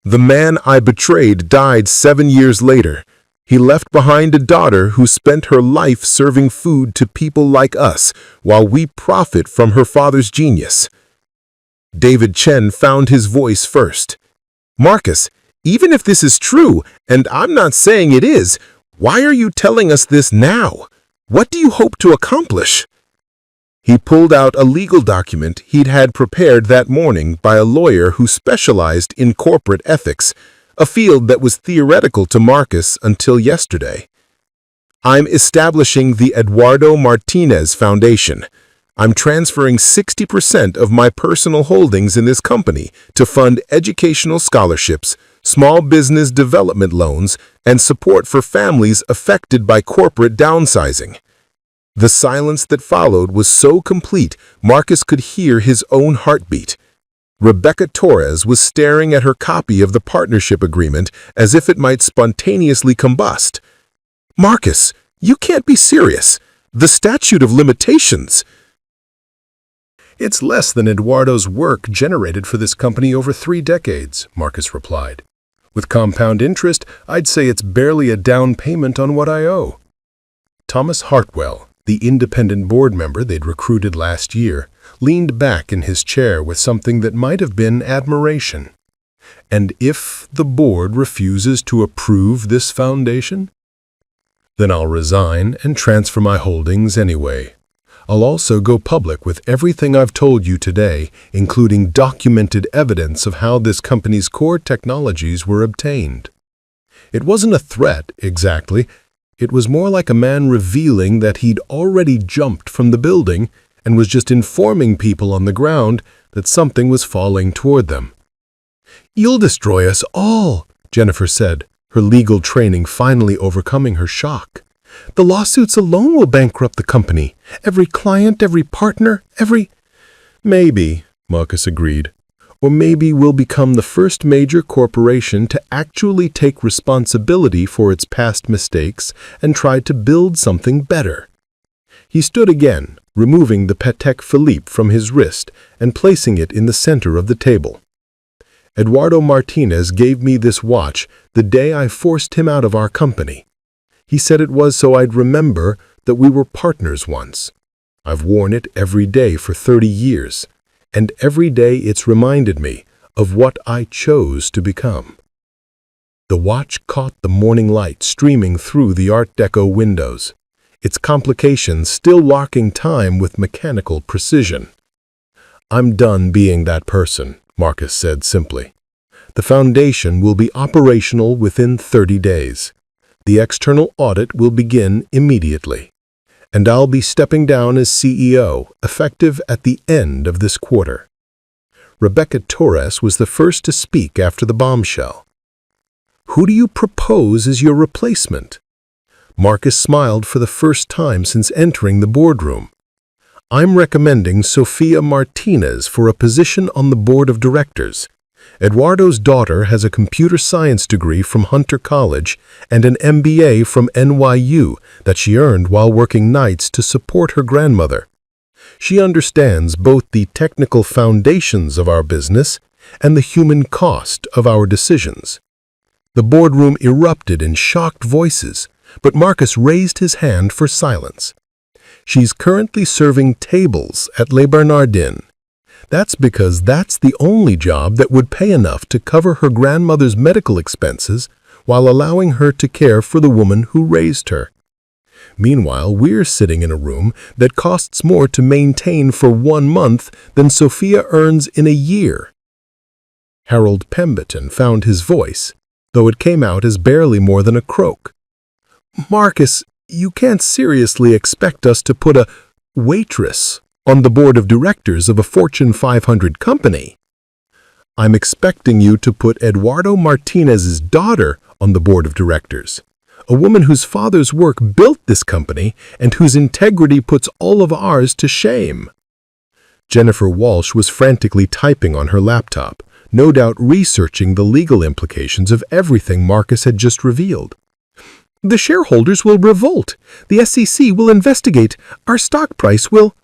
The man I betrayed died 7 years later. He left behind a daughter who spent her life serving food to people like us while we profit from her father's genius. David Chen found his voice first. Marcus, even if this is true, and I'm not saying it is, why are you telling us this now? What do you hope to accomplish? He pulled out a legal document he'd had prepared that morning by a lawyer who specialized in corporate ethics, a field that was theoretical to Marcus until yesterday. I'm establishing the Eduardo Martinez Foundation. I'm transferring 60% of my personal holdings in this company to fund educational scholarships, small business development loans, and support for families affected by corporate downsizing. The silence that followed was so complete, Marcus could hear his own heartbeat. Rebecca Torres was staring at her copy of the partnership agreement as if it might spontaneously combust. Marcus, you can't be serious. The statute of limitations. It's less than Eduardo's work generated for this company over 3 decades, Marcus replied. With compound interest, I'd say it's barely a down payment on what I owe. Thomas Hartwell, the independent board member they'd recruited last year, leaned back in his chair with something that might have been admiration. And if the board refuses to approve this foundation? Then I'll resign and transfer my holdings anyway. I'll also go public with everything I've told you today, including documented evidence of how this company's core technologies were obtained. It wasn't a threat, exactly. It was more like a man revealing that he'd already jumped from the building and was just informing people on the ground that something was falling toward them. "You'll destroy us all," Jennifer said, her legal training finally overcoming her shock. "The lawsuits alone will bankrupt the company. Every client, every partner, every—" "Maybe," Marcus agreed. "Or maybe we'll become the first major corporation to actually take responsibility for its past mistakes and try to build something better." He stood again, removing the Patek Philippe from his wrist and placing it in the center of the table. "Eduardo Martinez gave me this watch the day I forced him out of our company. He said it was so I'd remember that we were partners once. I've worn it every day for 30 years, and every day it's reminded me of what I chose to become." The watch caught the morning light streaming through the Art Deco windows, its complications still locking time with mechanical precision. "I'm done being that person," Marcus said simply. "The foundation will be operational within 30 days. The external audit will begin immediately, and I'll be stepping down as CEO, effective at the end of this quarter." Rebecca Torres was the first to speak after the bombshell. "Who do you propose as your replacement?" Marcus smiled for the first time since entering the boardroom. "I'm recommending Sofia Martinez for a position on the board of directors. Eduardo's daughter has a computer science degree from Hunter College and an MBA from NYU that she earned while working nights to support her grandmother. She understands both the technical foundations of our business and the human cost of our decisions." The boardroom erupted in shocked voices, but Marcus raised his hand for silence. "She's currently serving tables at Le Bernardin. That's because that's the only job that would pay enough to cover her grandmother's medical expenses while allowing her to care for the woman who raised her. Meanwhile, we're sitting in a room that costs more to maintain for 1 month than Sofia earns in a year." Harold Pemberton found his voice, though it came out as barely more than a croak. "Marcus, you can't seriously expect us to put a waitress on the board of directors of a Fortune 500 company." "I'm expecting you to put Eduardo Martinez's daughter on the board of directors, a woman whose father's work built this company and whose integrity puts all of ours to shame." Jennifer Walsh was frantically typing on her laptop, no doubt researching the legal implications of everything Marcus had just revealed. "The shareholders will revolt. The SEC will investigate. Our stock price will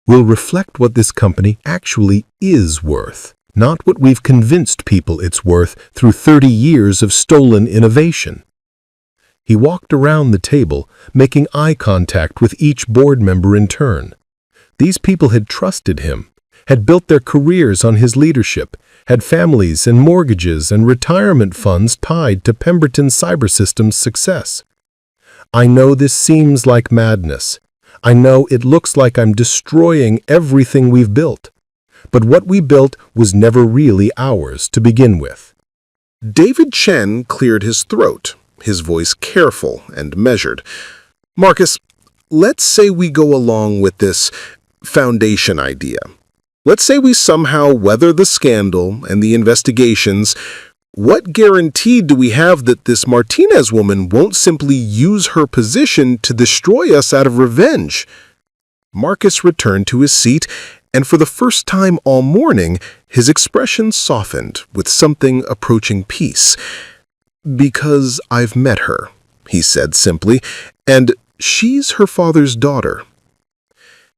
reflect what this company actually is worth, not what we've convinced people it's worth through 30 years of stolen innovation." He walked around the table, making eye contact with each board member in turn. These people had trusted him, had built their careers on his leadership, had families and mortgages and retirement funds tied to Pemberton Cybersystem's success. "I know this seems like madness. I know it looks like I'm destroying everything we've built. But what we built was never really ours to begin with." David Chen cleared his throat, his voice careful and measured. "Marcus, let's say we go along with this foundation idea. Let's say we somehow weather the scandal and the investigations. What guarantee do we have that this Martinez woman won't simply use her position to destroy us out of revenge?" Marcus returned to his seat, and for the first time all morning, his expression softened with something approaching peace. "Because I've met her," he said simply, "and she's her father's daughter."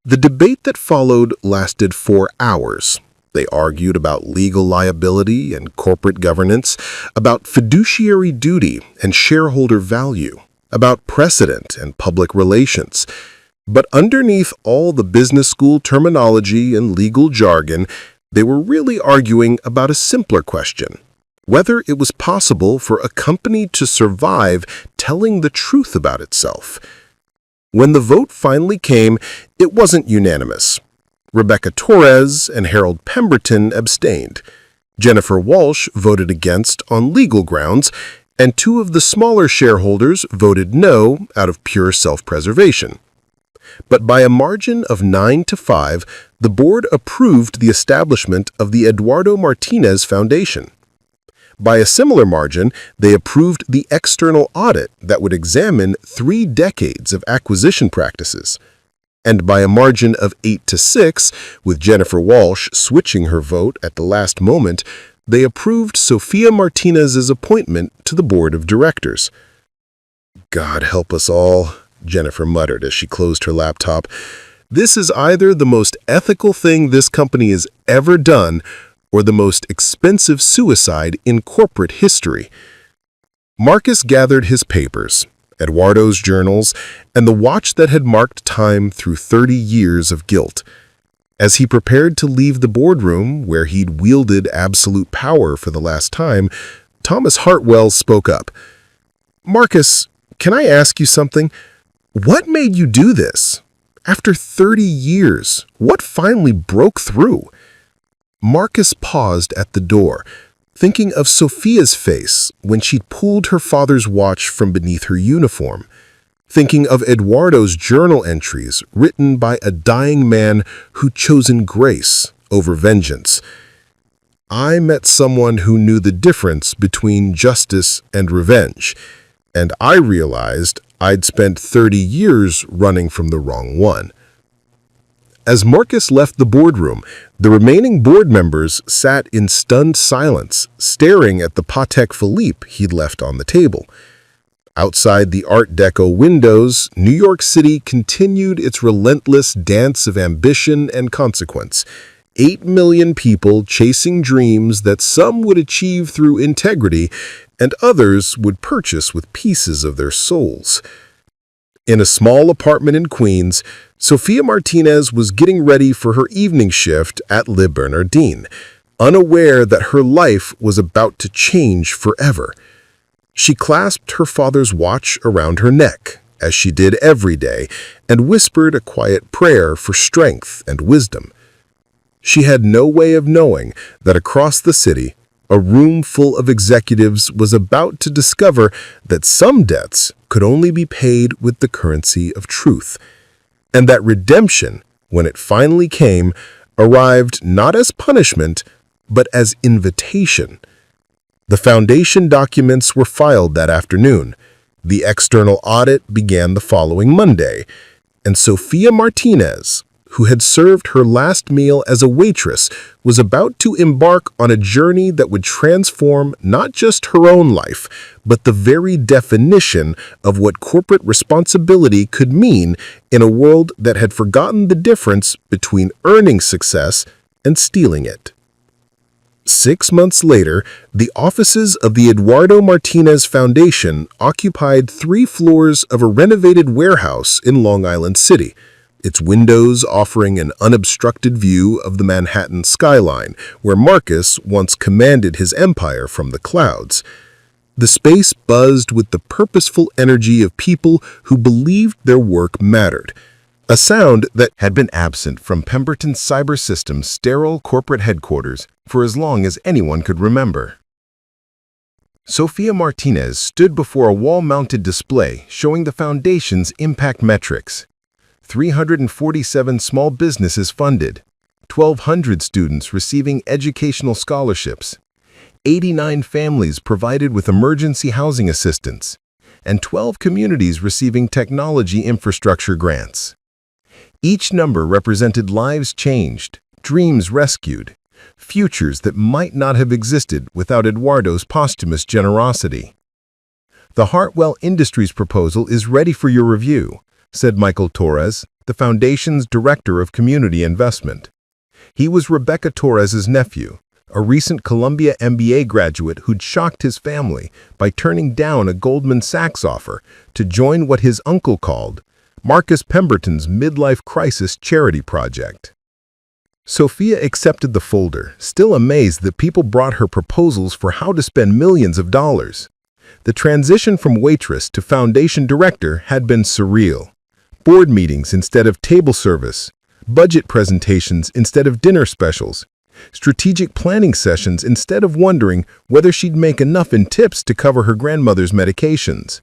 The debate that followed lasted 4 hours. They argued about legal liability and corporate governance, about fiduciary duty and shareholder value, about precedent and public relations. But underneath all the business school terminology and legal jargon, they were really arguing about a simpler question: whether it was possible for a company to survive telling the truth about itself. When the vote finally came, it wasn't unanimous. Rebecca Torres and Harold Pemberton abstained. Jennifer Walsh voted against on legal grounds, and 2 of the smaller shareholders voted no out of pure self-preservation. But by a margin of 9-5, the board approved the establishment of the Eduardo Martinez Foundation. By a similar margin, they approved the external audit that would examine 3 decades of acquisition practices. And by a margin of 8-6, with Jennifer Walsh switching her vote at the last moment, they approved Sofia Martinez's appointment to the board of directors. "God help us all," Jennifer muttered as she closed her laptop. "This is either the most ethical thing this company has ever done or the most expensive suicide in corporate history." Marcus gathered his papers, Eduardo's journals, and the watch that had marked time through 30 years of guilt. As he prepared to leave the boardroom, where he'd wielded absolute power for the last time, Thomas Hartwell spoke up. "Marcus, can I ask you something? What made you do this? After 30 years, what finally broke through?" Marcus paused at the door, thinking of Sofia's face when she'd pulled her father's watch from beneath her uniform, thinking of Eduardo's journal entries written by a dying man who'd chosen grace over vengeance. "I met someone who knew the difference between justice and revenge, and I realized I'd spent 30 years running from the wrong one." As Marcus left the boardroom, the remaining board members sat in stunned silence, staring at the Patek Philippe he'd left on the table. Outside the Art Deco windows, New York City continued its relentless dance of ambition and consequence. 8 million people chasing dreams that some would achieve through integrity and others would purchase with pieces of their souls. In a small apartment in Queens, Sofia Martinez was getting ready for her evening shift at Le Bernardin, unaware that her life was about to change forever. She clasped her father's watch around her neck, as she did every day, and whispered a quiet prayer for strength and wisdom. She had no way of knowing that across the city, a room full of executives was about to discover that some debts could only be paid with the currency of truth, and that redemption, when it finally came, arrived not as punishment, but as invitation. The foundation documents were filed that afternoon. The external audit began the following Monday, and Sofia Martinez, who had served her last meal as a waitress, was about to embark on a journey that would transform not just her own life, but the very definition of what corporate responsibility could mean in a world that had forgotten the difference between earning success and stealing it. 6 months later, the offices of the Eduardo Martinez Foundation occupied 3 floors of a renovated warehouse in Long Island City, its windows offering an unobstructed view of the Manhattan skyline, where Marcus once commanded his empire from the clouds. The space buzzed with the purposeful energy of people who believed their work mattered, a sound that had been absent from Pemberton's cyber system's sterile corporate headquarters for as long as anyone could remember. Sofia Martinez stood before a wall-mounted display showing the foundation's impact metrics. 347 small businesses funded, 1,200 students receiving educational scholarships, 89 families provided with emergency housing assistance, and 12 communities receiving technology infrastructure grants. Each number represented lives changed, dreams rescued, futures that might not have existed without Eduardo's posthumous generosity. "The Hartwell Industries proposal is ready for your review," said Michael Torres, the foundation's director of community investment. He was Rebecca Torres's nephew, a recent Columbia MBA graduate who'd shocked his family by turning down a Goldman Sachs offer to join what his uncle called Marcus Pemberton's midlife crisis charity project. Sofia accepted the folder, still amazed that people brought her proposals for how to spend millions of dollars. The transition from waitress to foundation director had been surreal. Board meetings instead of table service, budget presentations instead of dinner specials, strategic planning sessions instead of wondering whether she'd make enough in tips to cover her grandmother's medications.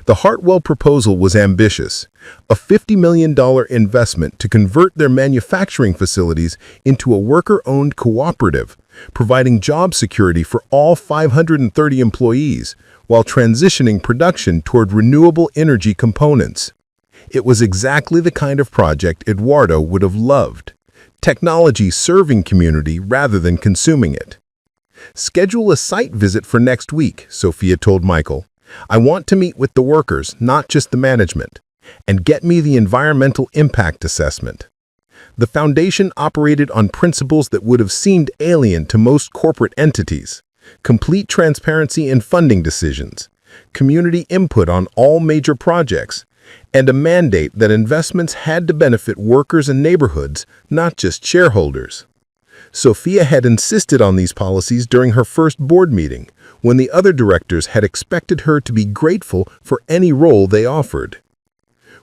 The Hartwell proposal was ambitious, a $50 million investment to convert their manufacturing facilities into a worker-owned cooperative, providing job security for all 530 employees, while transitioning production toward renewable energy components. It was exactly the kind of project Eduardo would have loved. Technology serving community rather than consuming it. "Schedule a site visit for next week," Sofia told Michael. "I want to meet with the workers, not just the management. And get me the environmental impact assessment." The foundation operated on principles that would have seemed alien to most corporate entities: complete transparency in funding decisions, community input on all major projects, and a mandate that investments had to benefit workers and neighborhoods, not just shareholders. Sofia had insisted on these policies during her first board meeting, when the other directors had expected her to be grateful for any role they offered.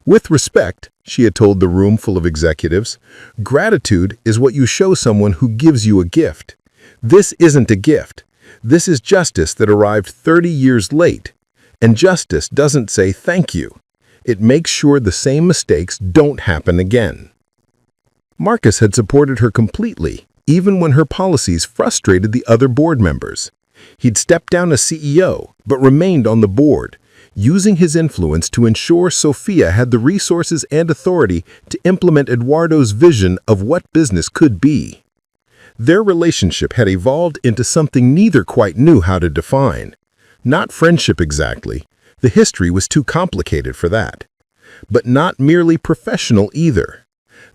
"With respect," she had told the room full of executives, "gratitude is what you show someone who gives you a gift. This isn't a gift. This is justice that arrived 30 years late. And justice doesn't say thank you. It makes sure the same mistakes don't happen again." Marcus had supported her completely, even when her policies frustrated the other board members. He'd stepped down as CEO, but remained on the board, using his influence to ensure Sofia had the resources and authority to implement Eduardo's vision of what business could be. Their relationship had evolved into something neither quite knew how to define. Not friendship exactly. The history was too complicated for that. But not merely professional either.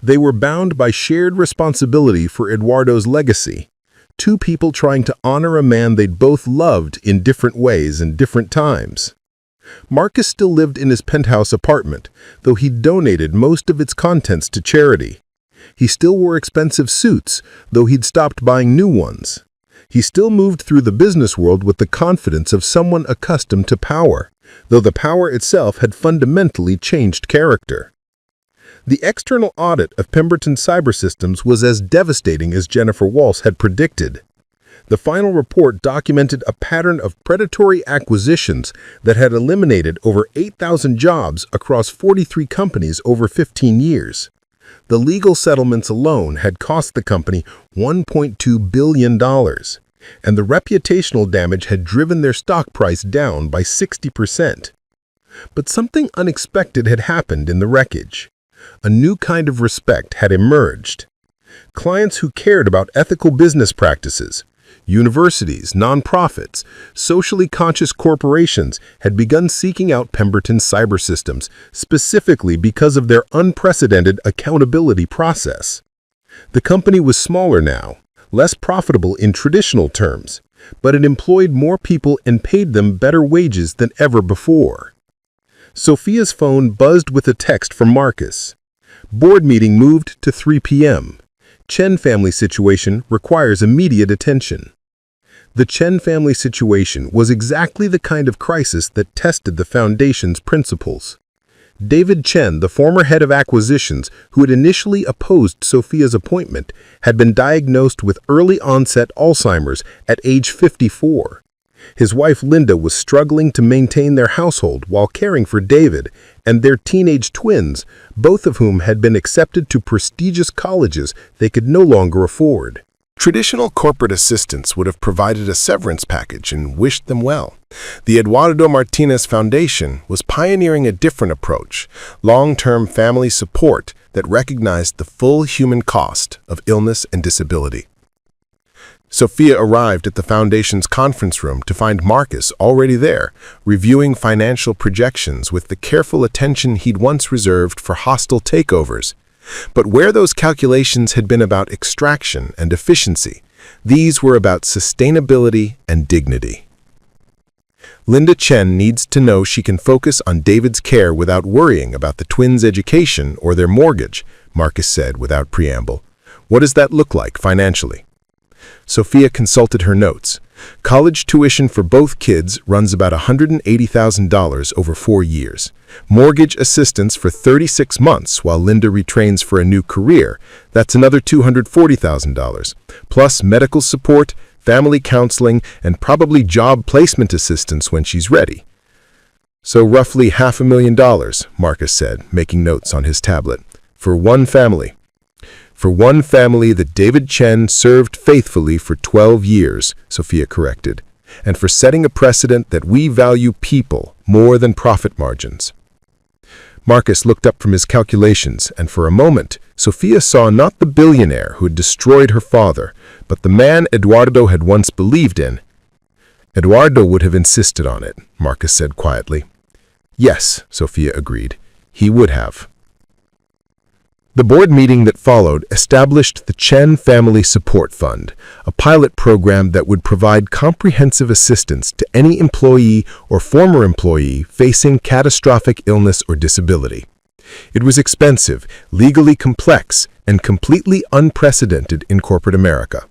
They were bound by shared responsibility for Eduardo's legacy. Two people trying to honor a man they'd both loved in different ways and different times. Marcus still lived in his penthouse apartment, though he'd donated most of its contents to charity. He still wore expensive suits, though he'd stopped buying new ones. He still moved through the business world with the confidence of someone accustomed to power, though the power itself had fundamentally changed character. The external audit of Pemberton cyber systems was as devastating as Jennifer Walsh had predicted. The final report documented a pattern of predatory acquisitions that had eliminated over 8,000 jobs across 43 companies over 15 years. The legal settlements alone had cost the company $1.2 billion, and the reputational damage had driven their stock price down by 60%. But something unexpected had happened in the wreckage. A new kind of respect had emerged. Clients who cared about ethical business practices, universities, nonprofits, socially conscious corporations had begun seeking out Pemberton's cyber systems specifically because of their unprecedented accountability process. The company was smaller now, less profitable in traditional terms, but it employed more people and paid them better wages than ever before. Sofia's phone buzzed with a text from Marcus. Board meeting moved to 3 p.m. Chen family situation requires immediate attention. The Chen family situation was exactly the kind of crisis that tested the Foundation's principles. David Chen, the former head of acquisitions who had initially opposed Sofia's appointment, had been diagnosed with early-onset Alzheimer's at age 54. His wife Linda was struggling to maintain their household while caring for David and their teenage twins, both of whom had been accepted to prestigious colleges they could no longer afford. Traditional corporate assistants would have provided a severance package and wished them well. The Eduardo Martinez Foundation was pioneering a different approach, long-term family support that recognized the full human cost of illness and disability. Sofia arrived at the Foundation's conference room to find Marcus already there, reviewing financial projections with the careful attention he'd once reserved for hostile takeovers. But where those calculations had been about extraction and efficiency, these were about sustainability and dignity. Linda Chen needs to know she can focus on David's care without worrying about the twins' education or their mortgage, Marcus said without preamble. What does that look like financially? Sofia consulted her notes. College tuition for both kids runs about $180,000 over 4 years. Mortgage assistance for 36 months while Linda retrains for a new career. That's another $240,000. Plus medical support, family counseling, and probably job placement assistance when she's ready. So roughly $500,000, Marcus said, making notes on his tablet. For one family. For one family that David Chen served faithfully for 12 years, Sofia corrected, and for setting a precedent that we value people more than profit margins. Marcus looked up from his calculations, and for a moment, Sofia saw not the billionaire who had destroyed her father, but the man Eduardo had once believed in. Eduardo would have insisted on it, Marcus said quietly. Yes, Sofia agreed. He would have. The board meeting that followed established the Chen Family Support Fund, a pilot program that would provide comprehensive assistance to any employee or former employee facing catastrophic illness or disability. It was expensive, legally complex, and completely unprecedented in corporate America.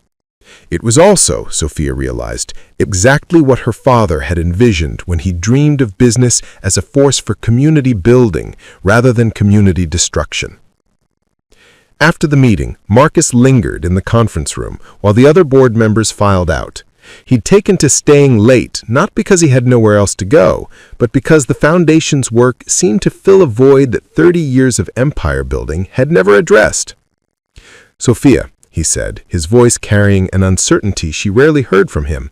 It was also, Sofia realized, exactly what her father had envisioned when he dreamed of business as a force for community building rather than community destruction. After the meeting, Marcus lingered in the conference room while the other board members filed out. He'd taken to staying late not because he had nowhere else to go, but because the Foundation's work seemed to fill a void that 30 years of empire building had never addressed. Sofia, he said, his voice carrying an uncertainty she rarely heard from him,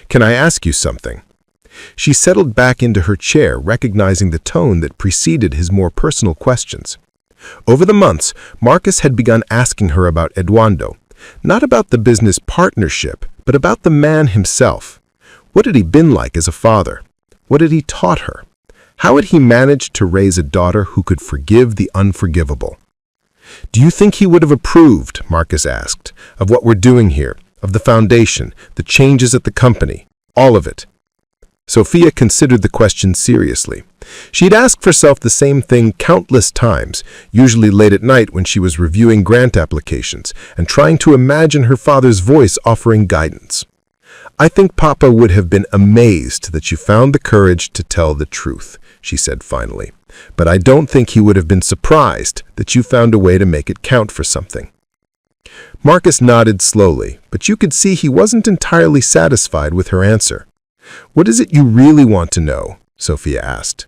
can I ask you something? She settled back into her chair, recognizing the tone that preceded his more personal questions. Over the months, Marcus had begun asking her about Eduardo, not about the business partnership, but about the man himself. What had he been like as a father? What had he taught her? How had he managed to raise a daughter who could forgive the unforgivable? Do you think he would have approved, Marcus asked, of what we're doing here, of the Foundation, the changes at the company, all of it? Sofia considered the question seriously. She'd asked herself the same thing countless times, usually late at night when she was reviewing grant applications and trying to imagine her father's voice offering guidance. I think Papa would have been amazed that you found the courage to tell the truth, she said finally. But I don't think he would have been surprised that you found a way to make it count for something. Marcus nodded slowly, but you could see he wasn't entirely satisfied with her answer. What is it you really want to know? Sofia asked.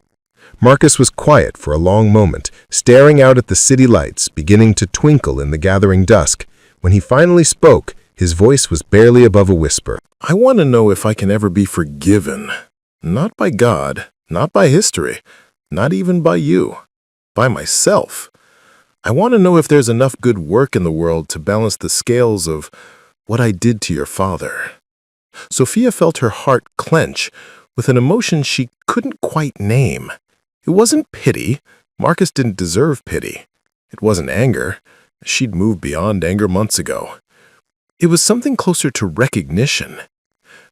Marcus was quiet for a long moment, staring out at the city lights beginning to twinkle in the gathering dusk. When he finally spoke, his voice was barely above a whisper. I want to know if I can ever be forgiven. Not by God, not by history, not even by you. By myself. I want to know if there's enough good work in the world to balance the scales of what I did to your father." Sofia felt her heart clench with an emotion she couldn't quite name. It wasn't pity. Marcus didn't deserve pity. It wasn't anger. She'd moved beyond anger months ago. It was something closer to recognition.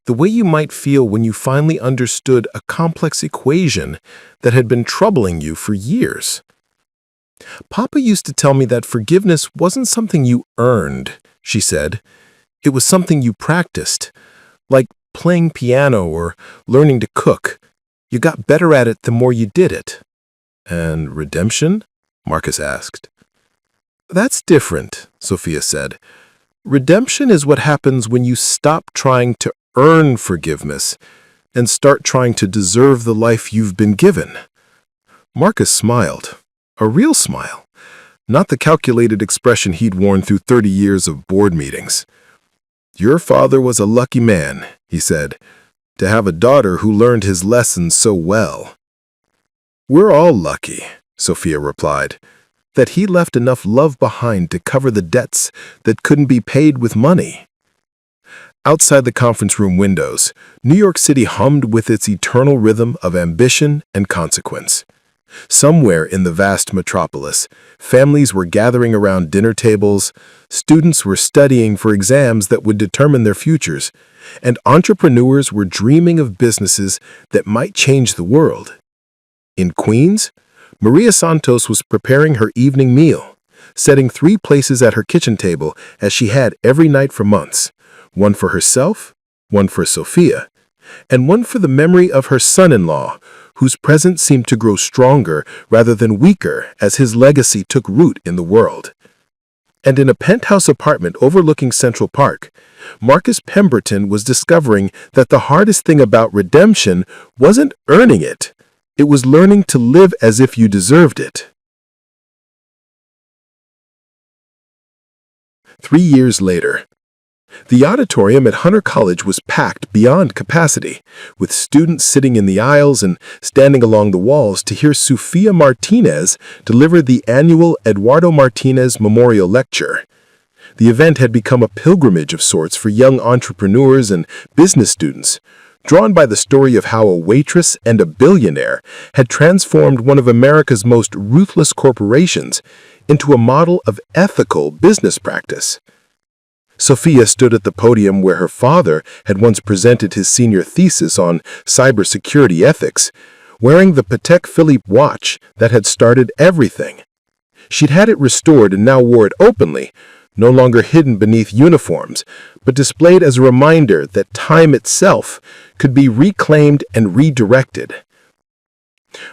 The way you might feel when you finally understood a complex equation that had been troubling you for years. "Papa used to tell me that forgiveness wasn't something you earned," she said. "It was something you practiced, like playing piano or learning to cook. You got better at it the more you did it." "And redemption?" Marcus asked. "That's different," Sofia said. "Redemption is what happens when you stop trying to earn forgiveness and start trying to deserve the life you've been given." Marcus smiled, a real smile, not the calculated expression he'd worn through 30 years of board meetings. "Your father was a lucky man," he said, "to have a daughter who learned his lessons so well." "We're all lucky," Sofia replied, "that he left enough love behind to cover the debts that couldn't be paid with money." Outside the conference room windows, New York City hummed with its eternal rhythm of ambition and consequence. Somewhere in the vast metropolis, families were gathering around dinner tables, students were studying for exams that would determine their futures, and entrepreneurs were dreaming of businesses that might change the world. In Queens, Maria Santos was preparing her evening meal, setting 3 places at her kitchen table as she had every night for months, one for herself, one for Sofia, and one for the memory of her son-in-law, whose presence seemed to grow stronger rather than weaker as his legacy took root in the world. And in a penthouse apartment overlooking Central Park, Marcus Pemberton was discovering that the hardest thing about redemption wasn't earning it. It was learning to live as if you deserved it. 3 years later, the auditorium at Hunter College was packed beyond capacity, with students sitting in the aisles and standing along the walls to hear Sofia Martinez deliver the annual Eduardo Martinez Memorial Lecture. The event had become a pilgrimage of sorts for young entrepreneurs and business students, drawn by the story of how a waitress and a billionaire had transformed one of America's most ruthless corporations into a model of ethical business practice. Sofia stood at the podium where her father had once presented his senior thesis on cybersecurity ethics, wearing the Patek Philippe watch that had started everything. She'd had it restored and now wore it openly, no longer hidden beneath uniforms, but displayed as a reminder that time itself could be reclaimed and redirected.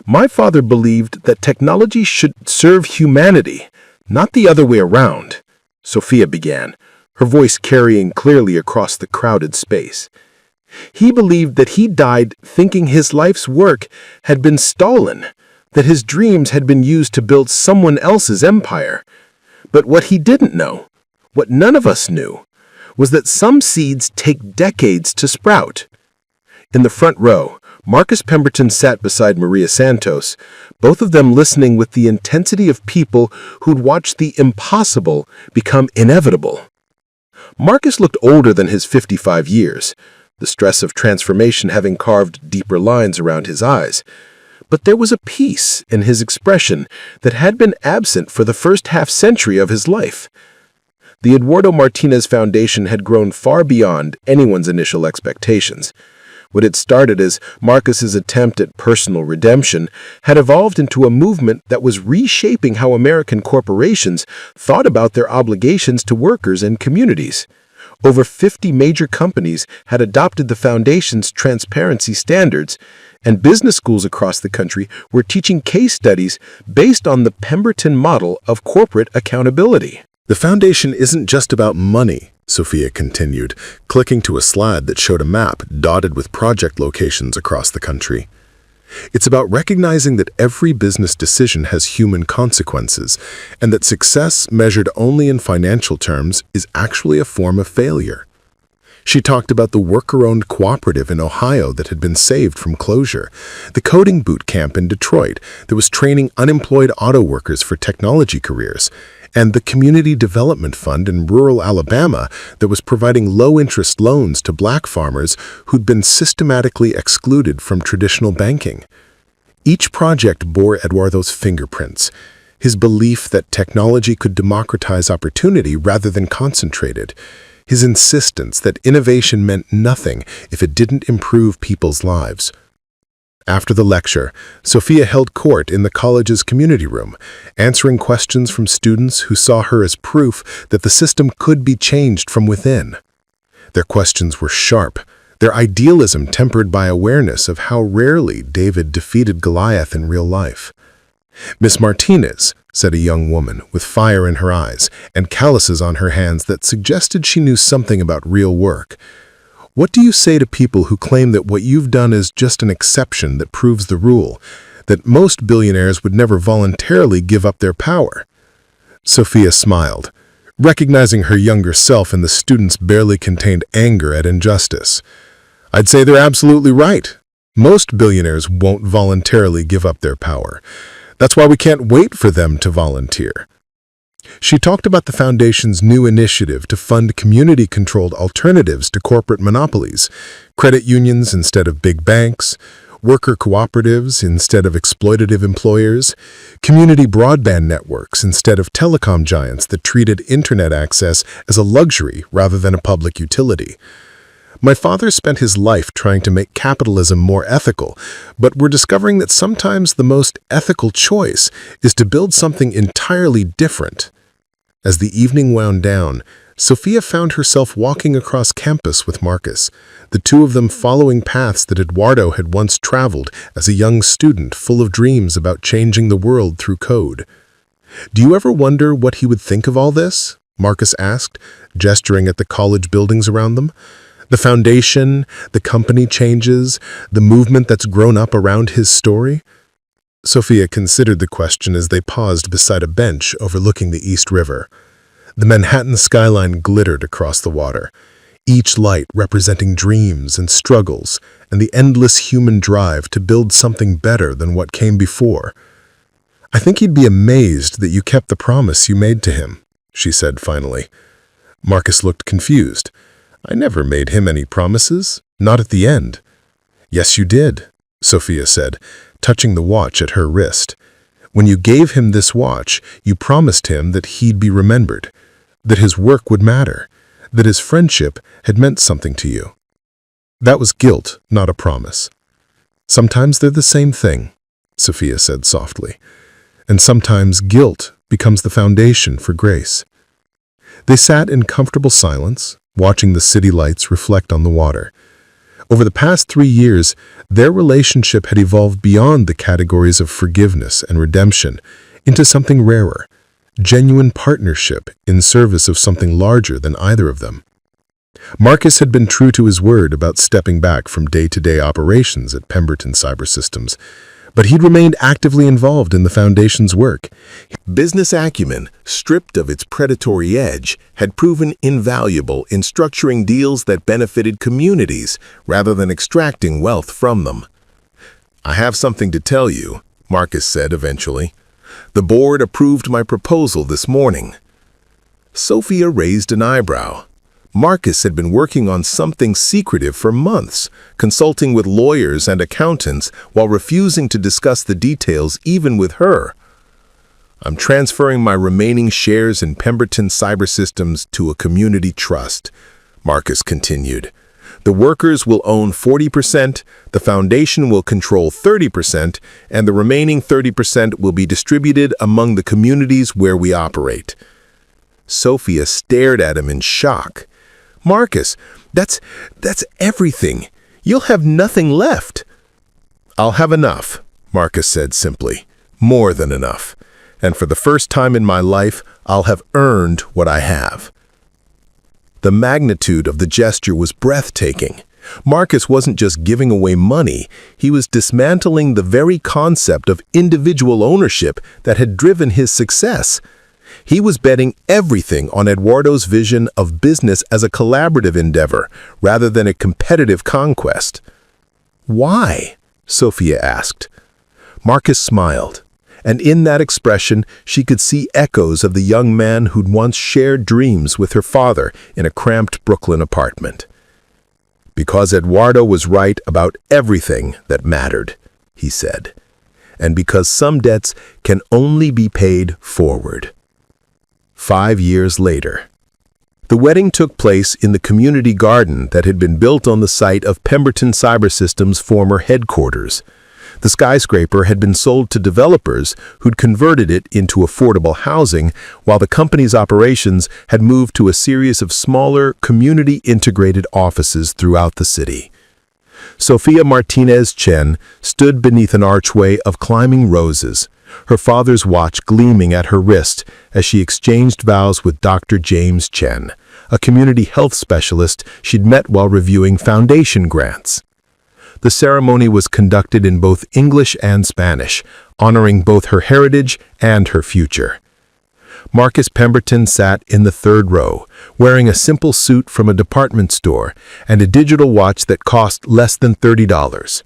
"My father believed that technology should serve humanity, not the other way around," Sofia began, her voice carrying clearly across the crowded space. "He believed that he died thinking his life's work had been stolen, that his dreams had been used to build someone else's empire. But what he didn't know, what none of us knew, was that some seeds take decades to sprout." In the front row, Marcus Pemberton sat beside Maria Santos, both of them listening with the intensity of people who'd watched the impossible become inevitable. Marcus looked older than his 55 years, the stress of transformation having carved deeper lines around his eyes. But there was a peace in his expression that had been absent for the first half-century of his life. The Eduardo Martinez Foundation had grown far beyond anyone's initial expectations. What had started as Marcus's attempt at personal redemption had evolved into a movement that was reshaping how American corporations thought about their obligations to workers and communities. Over 50 major companies had adopted the foundation's transparency standards, and business schools across the country were teaching case studies based on the Pemberton model of corporate accountability. "The foundation isn't just about money," Sofia continued, clicking to a slide that showed a map dotted with project locations across the country. "It's about recognizing that every business decision has human consequences, and that success measured only in financial terms is actually a form of failure." She talked about the worker-owned cooperative in Ohio that had been saved from closure, the coding boot camp in Detroit that was training unemployed auto workers for technology careers, and the Community Development Fund in rural Alabama that was providing low-interest loans to black farmers who'd been systematically excluded from traditional banking. Each project bore Eduardo's fingerprints, his belief that technology could democratize opportunity rather than concentrate it, his insistence that innovation meant nothing if it didn't improve people's lives. After the lecture, Sofia held court in the college's community room, answering questions from students who saw her as proof that the system could be changed from within. Their questions were sharp, their idealism tempered by awareness of how rarely David defeated Goliath in real life. "Miss Martinez," said a young woman with fire in her eyes and calluses on her hands that suggested she knew something about real work, "what do you say to people who claim that what you've done is just an exception that proves the rule, that most billionaires would never voluntarily give up their power?" Sofia smiled, recognizing her younger self in the student's barely contained anger at injustice. "I'd say they're absolutely right. Most billionaires won't voluntarily give up their power. That's why we can't wait for them to volunteer." She talked about the foundation's new initiative to fund community-controlled alternatives to corporate monopolies, credit unions instead of big banks, worker cooperatives instead of exploitative employers, community broadband networks instead of telecom giants that treated internet access as a luxury rather than a public utility. "My father spent his life trying to make capitalism more ethical, but we're discovering that sometimes the most ethical choice is to build something entirely different." As the evening wound down, Sofia found herself walking across campus with Marcus, the two of them following paths that Eduardo had once traveled as a young student full of dreams about changing the world through code. "Do you ever wonder what he would think of all this?" Marcus asked, gesturing at the college buildings around them. "The foundation, the company changes, the movement that's grown up around his story?" Sofia considered the question as they paused beside a bench overlooking the East River. The Manhattan skyline glittered across the water, each light representing dreams and struggles and the endless human drive to build something better than what came before. "I think he'd be amazed that you kept the promise you made to him," she said finally. Marcus looked confused. "I never made him any promises, not at the end." "Yes, you did," Sofia said, touching the watch at her wrist. "When you gave him this watch, you promised him that he'd be remembered, that his work would matter, that his friendship had meant something to you. That was guilt, not a promise." "Sometimes they're the same thing," Sofia said softly. "And sometimes guilt becomes the foundation for grace." They sat in comfortable silence, watching the city lights reflect on the water. Over the past 3 years, their relationship had evolved beyond the categories of forgiveness and redemption into something rarer, genuine partnership in service of something larger than either of them. Marcus had been true to his word about stepping back from day-to-day operations at Pemberton Cybersystems, but he'd remained actively involved in the Foundation's work. Business acumen, stripped of its predatory edge, had proven invaluable in structuring deals that benefited communities rather than extracting wealth from them. "I have something to tell you," Marcus said eventually. "The board approved my proposal this morning." Sofia raised an eyebrow. Marcus had been working on something secretive for months, consulting with lawyers and accountants while refusing to discuss the details even with her. "I'm transferring my remaining shares in Pemberton Cybersystems to a community trust," Marcus continued. "The workers will own 40%, the foundation will control 30%, and the remaining 30% will be distributed among the communities where we operate." Sofia stared at him in shock. "Marcus, that's everything. You'll have nothing left." "I'll have enough," Marcus said simply. "More than enough. And for the first time in my life, I'll have earned what I have." The magnitude of the gesture was breathtaking. Marcus wasn't just giving away money, he was dismantling the very concept of individual ownership that had driven his success. He was betting everything on Eduardo's vision of business as a collaborative endeavor rather than a competitive conquest. "Why?" Sofia asked. Marcus smiled, and in that expression she could see echoes of the young man who'd once shared dreams with her father in a cramped Brooklyn apartment. "Because Eduardo was right about everything that mattered," he said, "and because some debts can only be paid forward." 5 years later. The wedding took place in the community garden that had been built on the site of Pemberton Cybersystem's former headquarters. The skyscraper had been sold to developers who'd converted it into affordable housing, while the company's operations had moved to a series of smaller, community-integrated offices throughout the city. Sofia Martinez stood beneath an archway of climbing roses, her father's watch gleaming at her wrist as she exchanged vows with Dr. James Chen, a community health specialist she'd met while reviewing foundation grants. The ceremony was conducted in both English and Spanish, honoring both her heritage and her future. Marcus Pemberton sat in the third row, wearing a simple suit from a department store and a digital watch that cost less than $30.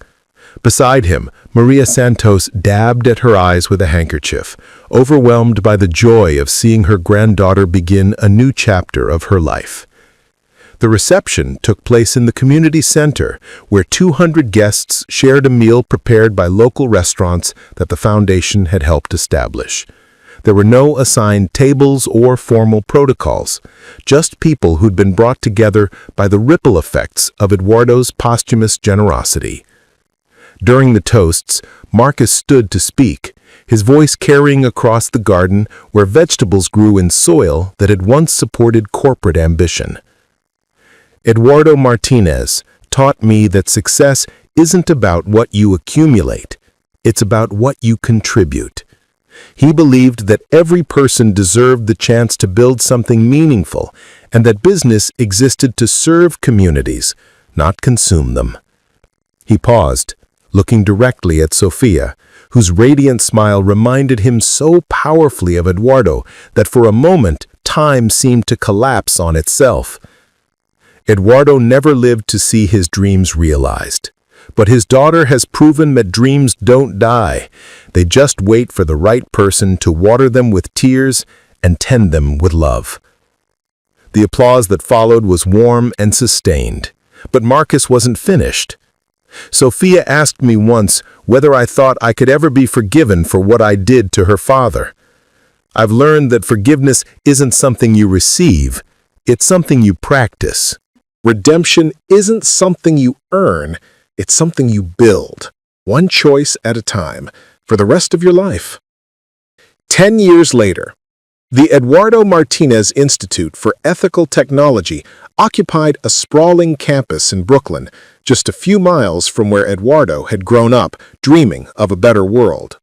Beside him, Maria Santos dabbed at her eyes with a handkerchief, overwhelmed by the joy of seeing her granddaughter begin a new chapter of her life. The reception took place in the community center, where 200 guests shared a meal prepared by local restaurants that the foundation had helped establish. There were no assigned tables or formal protocols, just people who'd been brought together by the ripple effects of Eduardo's posthumous generosity. During the toasts, Marcus stood to speak, his voice carrying across the garden where vegetables grew in soil that had once supported corporate ambition. "Eduardo Martinez taught me that success isn't about what you accumulate, it's about what you contribute." He believed that every person deserved the chance to build something meaningful and that business existed to serve communities, not consume them. He paused, looking directly at Sofia, whose radiant smile reminded him so powerfully of Eduardo that for a moment time seemed to collapse on itself. Eduardo never lived to see his dreams realized, but his daughter has proven that dreams don't die. They just wait for the right person to water them with tears and tend them with love. The applause that followed was warm and sustained, but Marcus wasn't finished. "Sofia asked me once whether I thought I could ever be forgiven for what I did to her father. I've learned that forgiveness isn't something you receive, it's something you practice. Redemption isn't something you earn, it's something you build, one choice at a time, for the rest of your life." 10 years later, the Eduardo Martinez Institute for Ethical Technology occupied a sprawling campus in Brooklyn, just a few miles from where Eduardo had grown up, dreaming of a better world.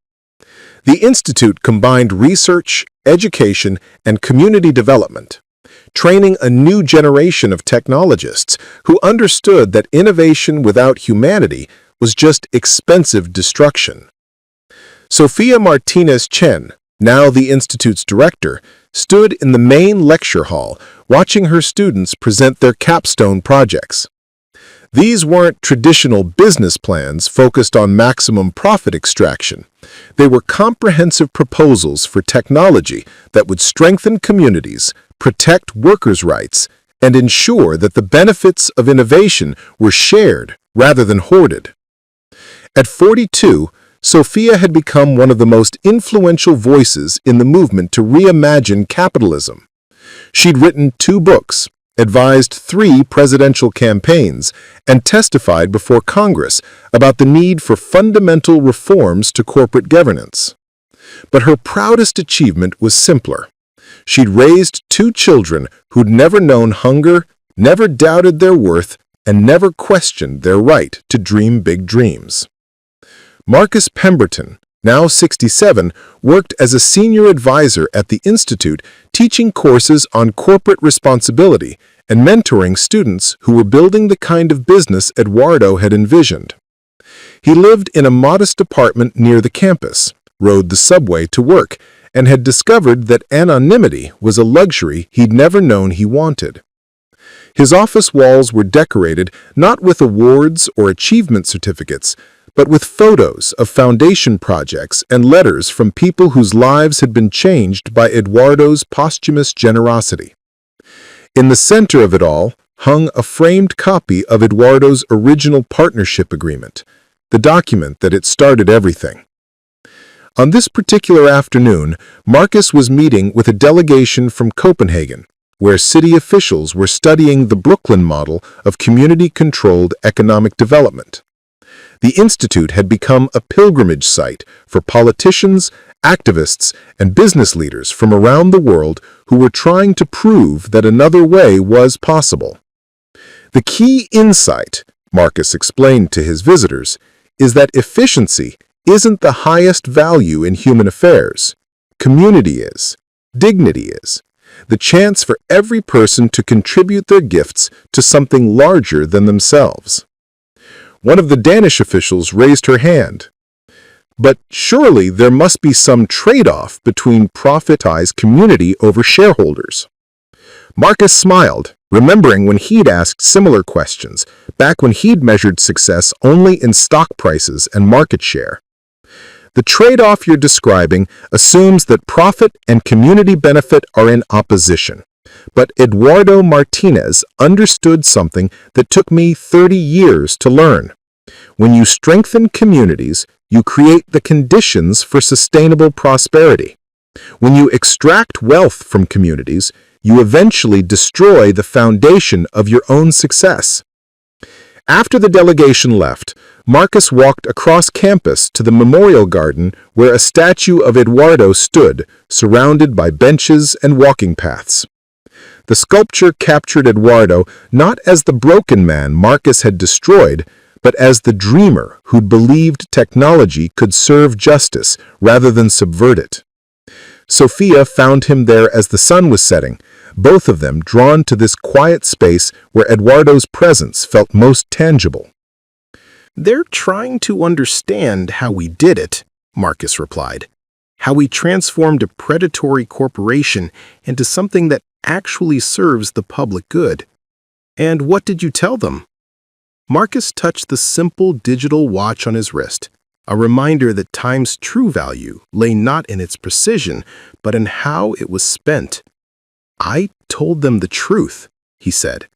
The institute combined research, education, and community development, training a new generation of technologists who understood that innovation without humanity was just expensive destruction. Sofia Martinez, now the institute's director, stood in the main lecture hall, watching her students present their capstone projects. These weren't traditional business plans focused on maximum profit extraction. They were comprehensive proposals for technology that would strengthen communities, protect workers' rights, and ensure that the benefits of innovation were shared rather than hoarded. At 42, Sofia had become one of the most influential voices in the movement to reimagine capitalism. She'd written 2 books, advised 3 presidential campaigns, and testified before Congress about the need for fundamental reforms to corporate governance. But her proudest achievement was simpler. She'd raised 2 children who'd never known hunger, never doubted their worth, and never questioned their right to dream big dreams. Marcus Pemberton, now 67, worked as a senior advisor at the Institute, teaching courses on corporate responsibility and mentoring students who were building the kind of business Eduardo had envisioned. He lived in a modest apartment near the campus, rode the subway to work, and had discovered that anonymity was a luxury he'd never known he wanted. His office walls were decorated not with awards or achievement certificates, but with photos of foundation projects and letters from people whose lives had been changed by Eduardo's posthumous generosity. In the center of it all hung a framed copy of Eduardo's original partnership agreement, the document that had started everything. On this particular afternoon, Marcus was meeting with a delegation from Copenhagen, where city officials were studying the Brooklyn model of community-controlled economic development. The Institute had become a pilgrimage site for politicians, activists, and business leaders from around the world who were trying to prove that another way was possible. The key insight, Marcus explained to his visitors, is that efficiency isn't the highest value in human affairs. Community is. Dignity is. The chance for every person to contribute their gifts to something larger than themselves. One of the Danish officials raised her hand. But surely there must be some trade-off between profitized community over shareholders. Marcus smiled, remembering when he'd asked similar questions, back when he'd measured success only in stock prices and market share. The trade-off you're describing assumes that profit and community benefit are in opposition. But Eduardo Martinez understood something that took me 30 years to learn. When you strengthen communities, you create the conditions for sustainable prosperity. When you extract wealth from communities, you eventually destroy the foundation of your own success. After the delegation left, Marcus walked across campus to the memorial garden where a statue of Eduardo stood, surrounded by benches and walking paths. The sculpture captured Eduardo not as the broken man Marcus had destroyed, but as the dreamer who believed technology could serve justice rather than subvert it. Sofia found him there as the sun was setting, both of them drawn to this quiet space where Eduardo's presence felt most tangible. "They're trying to understand how we did it," Marcus replied. "How we transformed a predatory corporation into something that actually serves the public good." "And what did you tell them?" Marcus touched the simple digital watch on his wrist, a reminder that time's true value lay not in its precision, but in how it was spent. "I told them the truth," he said.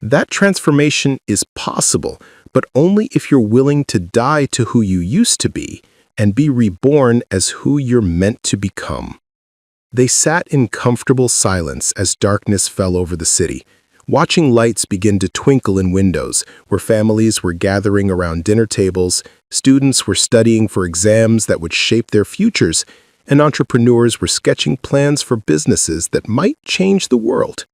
"That transformation is possible, but only if you're willing to die to who you used to be and be reborn as who you're meant to become." They sat in comfortable silence as darkness fell over the city, watching lights begin to twinkle in windows where families were gathering around dinner tables, students were studying for exams that would shape their futures, and entrepreneurs were sketching plans for businesses that might change the world.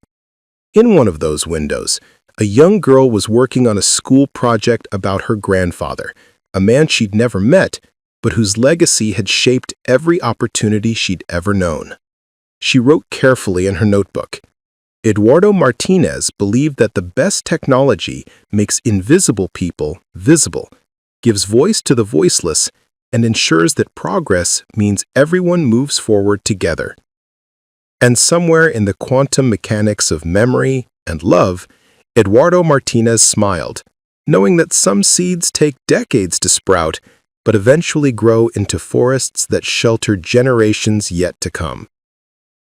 In one of those windows, a young girl was working on a school project about her grandfather, a man she'd never met, but whose legacy had shaped every opportunity she'd ever known. She wrote carefully in her notebook, "Eduardo Martinez believed that the best technology makes invisible people visible, gives voice to the voiceless, and ensures that progress means everyone moves forward together." And somewhere in the quantum mechanics of memory and love, Eduardo Martinez smiled, knowing that some seeds take decades to sprout, but eventually grow into forests that shelter generations yet to come.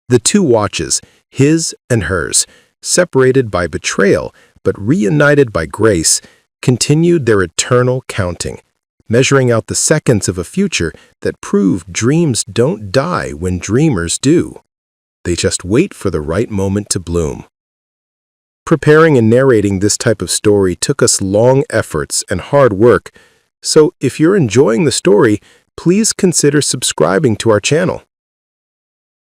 The two watches, his and hers, separated by betrayal but reunited by grace, continued their eternal counting, measuring out the seconds of a future that proved dreams don't die when dreamers do. They just wait for the right moment to bloom. Preparing and narrating this type of story took us long efforts and hard work, so if you're enjoying the story, please consider subscribing to our channel.